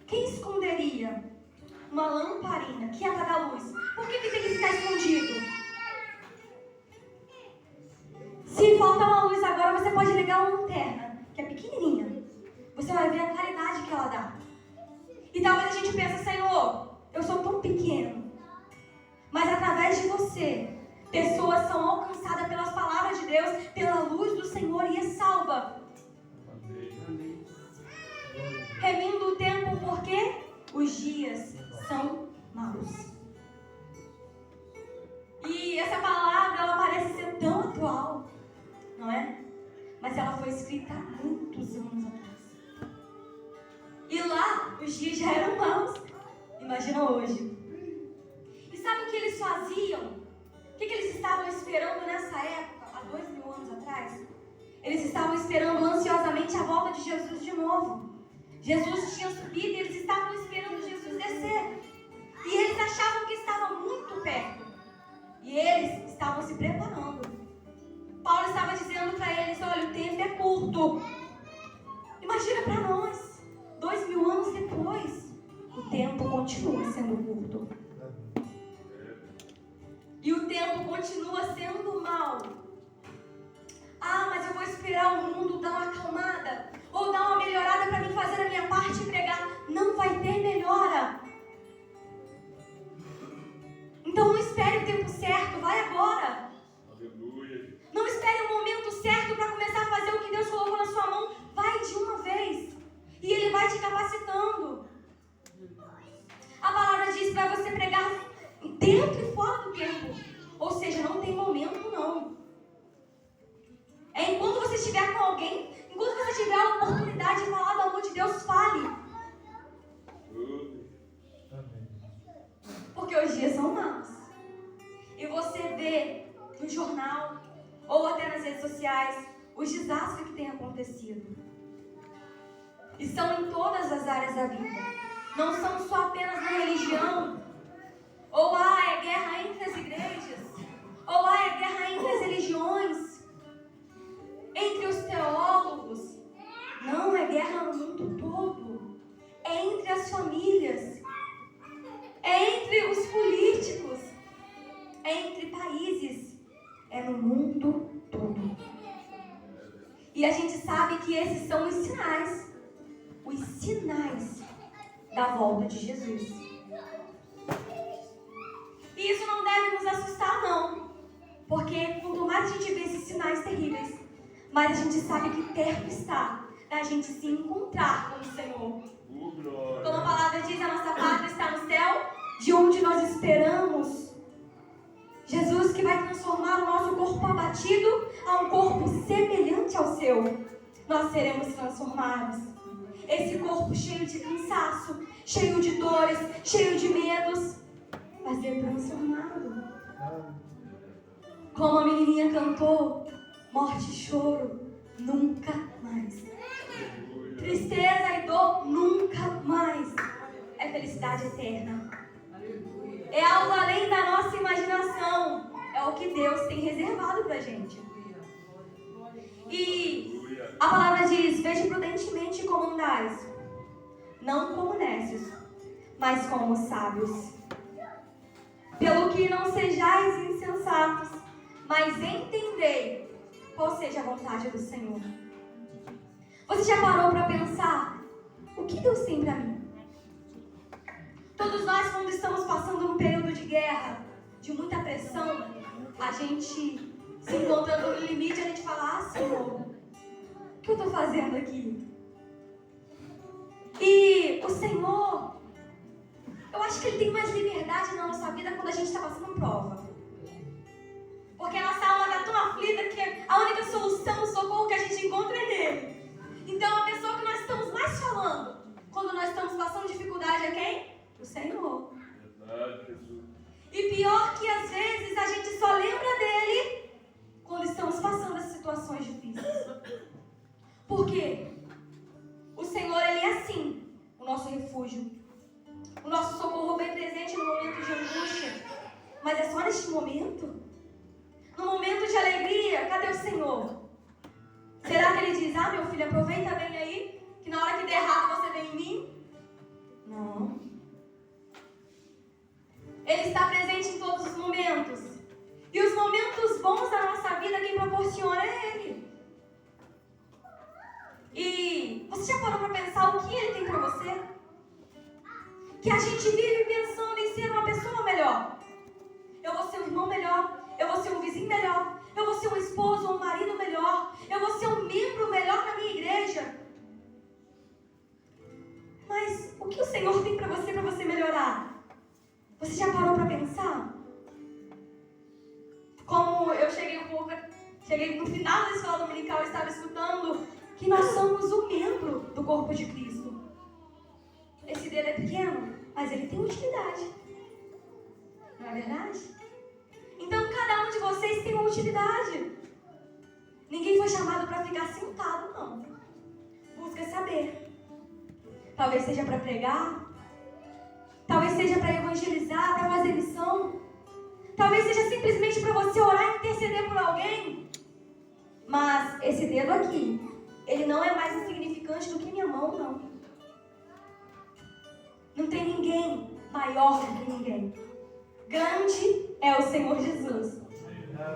quem esconderia uma lamparina que é para dar luz? Por que tem que ficar escondido? Se faltar uma luz agora, você pode ligar uma lanterna, que é pequenininha. Você vai ver a claridade que ela dá. E talvez a gente pense: Senhor, eu sou tão pequeno. Mas através de você, pessoas são alcançadas pelas palavras de Deus, pela luz do Senhor, e é salva. Remindo o tempo, porque os dias são maus. E essa palavra, ela parece ser tão atual, não é? Mas ela foi escrita há muitos anos atrás. E lá, os dias já eram maus. Imagina hoje. E sabe o que eles faziam? O que eles estavam esperando nessa época, há 2000 anos atrás? Eles estavam esperando ansiosamente a volta de Jesus de novo. Jesus tinha subido e eles estavam esperando Jesus descer. E eles achavam que estava muito perto. E eles estavam se preparando. Paulo estava dizendo para eles: olha, o tempo é curto. Imagina para nós, 2000 anos depois, o tempo continua sendo curto. E o tempo continua sendo mau. Ah, mas eu vou esperar o mundo dar uma acalmada, ou dar uma melhorada para mim fazer a minha parte e pregar. Não vai ter melhora. Então não espere o tempo certo, vai agora. Aleluia. Não espere o momento certo para começar a fazer o que Deus colocou na sua mão. Vai de uma vez. E Ele vai te capacitando. A palavra diz para você pregar dentro e fora do tempo. Ou seja, não tem momento não. É enquanto você estiver com alguém, enquanto você tiver a oportunidade de falar do amor de Deus, fale. Porque redes sociais os desastres que têm acontecido. E são em todas as áreas da vida. Não são só apenas na religião. Ou é guerra entre as igrejas. Ou é guerra entre as religiões. Entre os teólogos. Não, é guerra no mundo todo. É entre as famílias. É entre os políticos. É entre países. É no mundo todo. E a gente sabe que esses são os sinais da volta de Jesus. E isso não deve nos assustar, não. Porque quanto mais a gente vê esses sinais terríveis, mais a gente sabe que perto está da gente se encontrar com o Senhor. Como a palavra diz, a nossa pátria está no céu, de onde nós esperamos Jesus, que vai transformar o nosso corpo abatido a um corpo semelhante ao seu. Nós seremos transformados. Esse corpo cheio de cansaço, cheio de dores, cheio de medos, vai ser transformado. Como a menininha cantou, morte e choro, nunca mais. Tristeza e dor, nunca mais. É felicidade eterna. É algo além da nossa imaginação. É o que Deus tem reservado pra gente. E a palavra diz: vede prudentemente como andais, não como nécios, mas como sábios. Pelo que não sejais insensatos, mas entendei qual seja a vontade do Senhor. Você já parou para pensar o que Deus tem para mim? Todos nós, quando estamos passando um período de guerra, de muita pressão, a gente se encontrando no limite, a gente fala: Senhor, o que eu estou fazendo aqui? E o Senhor, eu acho que Ele tem mais liberdade na nossa vida quando a gente está passando prova. Porque a nossa alma está tão aflita que a única solução, o socorro que a gente encontra é nele. Então a pessoa que nós estamos mais falando quando nós estamos passando dificuldade é quem? O Senhor. E pior que às vezes a gente só lembra dele quando estamos passando essas situações difíceis. Por quê? O Senhor, Ele é assim, o nosso refúgio, o nosso socorro bem presente no momento de angústia. Mas é só neste momento? No momento de alegria, cadê o Senhor? Será que Ele diz: meu filho, aproveita bem aí, que na hora que der errado você vem em mim? Não. Ele está presente em todos os momentos. E os momentos bons da nossa vida, quem proporciona é Ele. E você já parou para pensar o que Ele tem para você? Que a gente vive pensando em ser uma pessoa melhor. Eu vou ser um irmão melhor. Eu vou ser um vizinho melhor. Eu vou ser um esposo ou um marido melhor. Eu vou ser um membro melhor na minha igreja. Mas o que o Senhor tem para você melhorar? Você já parou para pensar? Como eu cheguei no final da escola dominical, eu estava escutando que nós somos um membro do corpo de Cristo. Esse dedo é pequeno, mas ele tem utilidade. Não é verdade? Então cada um de vocês tem uma utilidade. Ninguém foi chamado para ficar sentado, não. Busca saber. Talvez seja para pregar. Talvez seja para evangelizar, para fazer missão. Talvez seja simplesmente para você orar e interceder por alguém. Mas esse dedo aqui, ele não é mais insignificante do que minha mão, não. Não tem ninguém maior do que ninguém. Grande é o Senhor Jesus.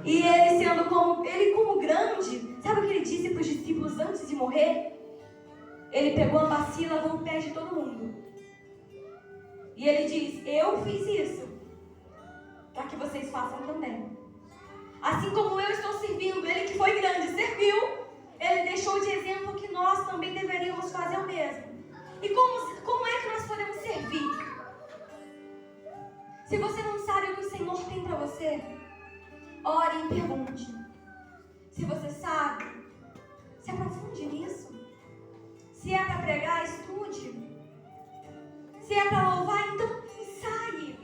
E Ele como grande, sabe o que Ele disse para os discípulos antes de morrer? Ele pegou a bacia e lavou o pé de todo mundo. E Ele diz: eu fiz isso para que vocês façam também. Assim como eu estou servindo, Ele que foi grande serviu, Ele deixou de exemplo que nós também deveríamos fazer o mesmo. E como é que nós podemos servir? Se você não sabe o que o Senhor tem para você, ore e pergunte. Se você sabe, se aprofunde nisso. Se é para pregar, estude. Se é para louvar, então ensaie.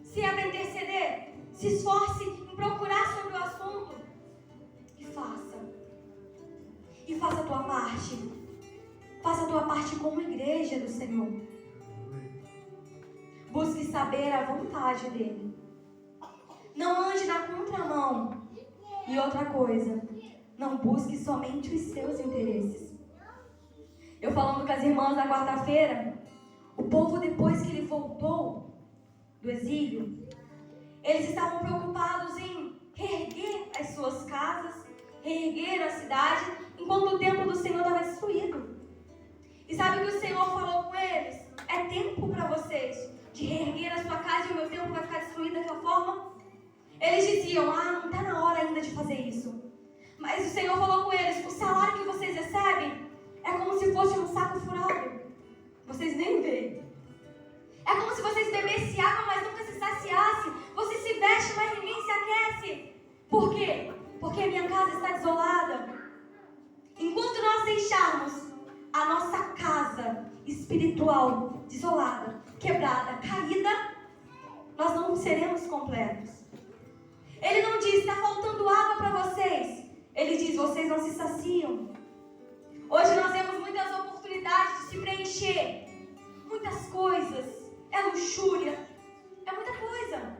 Se é para interceder, se esforce em procurar sobre o assunto e fale. e faça a tua parte. Faça a tua parte como igreja do Senhor. Busque saber a vontade dele. Não ande na contramão. E outra coisa, não busque somente os seus interesses. Eu falando com as irmãs na quarta-feira, o povo, depois que ele voltou do exílio, eles estavam preocupados em reerguer as suas casas, reerguer a cidade, enquanto o templo do Senhor estava destruído. E sabe o que o Senhor falou com eles? É tempo para vocês de reerguer a sua casa e o meu templo vai ficar destruído daquela forma? Eles diziam, não está na hora ainda de fazer isso. Mas o Senhor falou com eles, o salário que vocês recebem é como se fosse um saco furado. Vocês nem veem. É como se vocês bebessem água, mas nunca se saciassem. Você se veste, mas ninguém se aquece. Por quê? Porque a minha casa está desolada. Enquanto nós deixarmos a nossa casa espiritual desolada, quebrada, caída, nós não seremos completos. Ele não diz, está faltando água para vocês. Ele diz, vocês não se saciam. Hoje nós temos muitas oportunidades de se preencher. Muitas coisas. É luxúria. É muita coisa.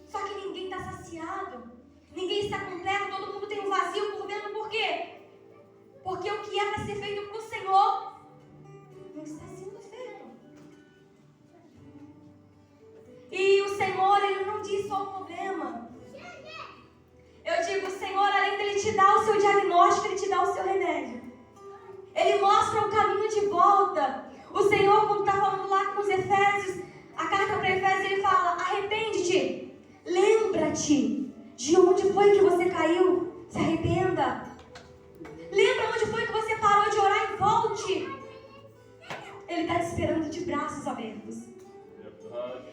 Só que ninguém está saciado. Ninguém está completo. Todo mundo tem um vazio por dentro. Por quê? Porque o que é para ser feito para o Senhor não está sendo feito. E o Senhor, Ele não diz só o problema. Eu digo, o Senhor, além dele te dar o seu diagnóstico, Ele te dá o seu remédio. Ele mostra o caminho de volta. O Senhor, quando está falando lá com os Efésios, a carta para Efésios, Ele fala, arrepende-te. Lembra-te de onde foi que você caiu. Se arrependa. Lembra onde foi que você parou de orar e volte. Ele está te esperando de braços abertos.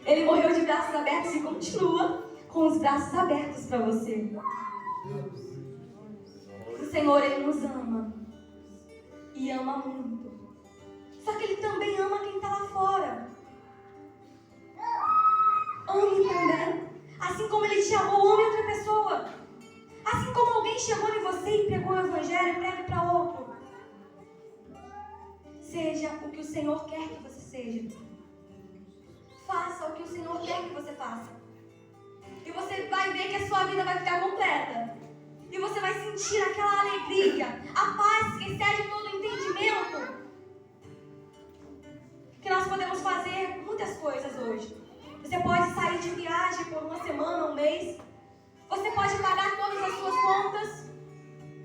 Ele morreu de braços abertos e continua com os braços abertos para você. O Senhor, Ele nos ama. E ama muito. Só que Ele também ama quem está lá fora. Ame também. Assim como Ele te amou, ame outra pessoa. Assim como alguém chegou em você e pregou o Evangelho, pregue para outro. Seja o que o Senhor quer que você seja. Faça o que o Senhor quer que você faça. E você vai ver que a sua vida vai ficar completa. E você vai sentir aquela alegria, a paz que excede todo entendimento. Que nós podemos fazer muitas coisas hoje. Você pode sair de viagem por uma semana, um mês. Você pode pagar todas as suas contas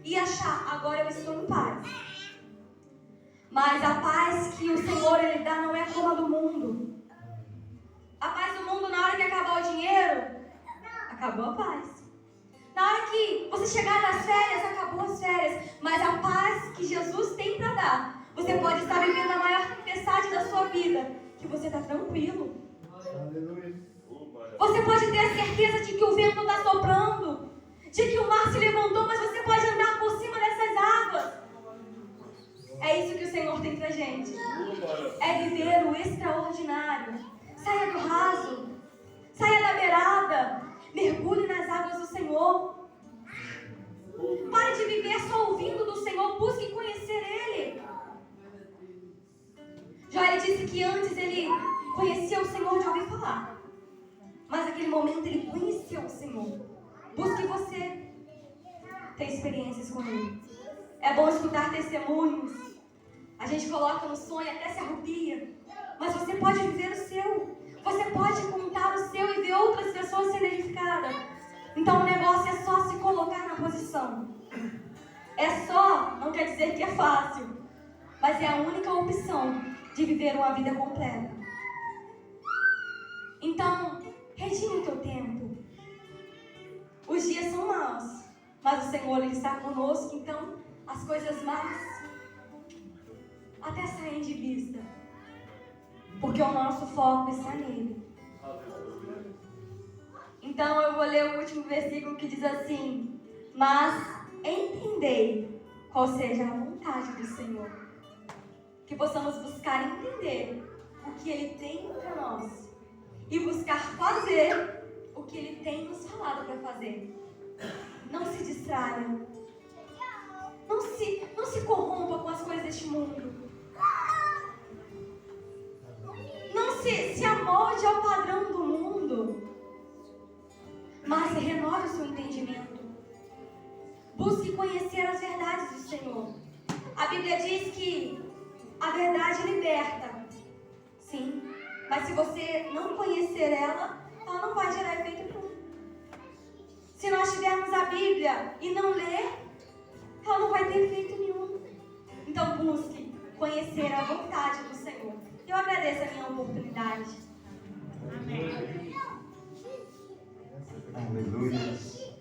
e achar, agora eu estou em paz. Mas a paz que o Senhor, Ele dá não é como a do mundo. A paz do mundo, na hora que acabar o dinheiro, acabou a paz. Na hora que você chegar das férias, acabou as férias. Mas a paz que Jesus tem para dar, você pode estar vivendo a maior tempestade da sua vida, que você está tranquilo. Você pode ter a certeza de que o vento está soprando, de que o mar se levantou, mas você pode andar por cima dessas águas. É isso que o Senhor tem pra gente. É viver o extraordinário. Saia do raso, saia da beirada, mergulhe nas águas do Senhor. Pare de viver só ouvindo do Senhor, busque conhecer Ele. Joel disse que antes ele conhecia o Senhor de ouvir falar, mas naquele momento ele conheceu o Senhor. Busque você ter experiências com Ele. É bom escutar testemunhos. A gente coloca no sonho, até se arrepia. Mas você pode viver o seu. Você pode contar o seu e ver outras pessoas sendo edificadas. Então o negócio é só se colocar na posição. É só, não quer dizer que é fácil, mas é a única opção de viver uma vida completa. Então, redime o teu tempo. Os dias são maus, mas o Senhor, Ele está conosco. Então, as coisas más até saem de vista, porque o nosso foco está nele. Então eu vou ler o último versículo que diz assim: mas entendei qual seja a vontade do Senhor. Que possamos buscar entender o que Ele tem para nós e buscar fazer o que Ele tem nos falado para fazer. Não se distraia. Não se corrompa. deste mundo. Não se amolde ao padrão do mundo, mas renove o seu entendimento. Busque conhecer as verdades do Senhor. A Bíblia diz que a verdade liberta. Sim, mas se você não conhecer ela não vai gerar efeito nenhum. Se nós tivermos a Bíblia e não ler, ela não vai ter efeito nenhum. Então busque conhecer a vontade do Senhor. Eu agradeço a minha oportunidade. Aleluia.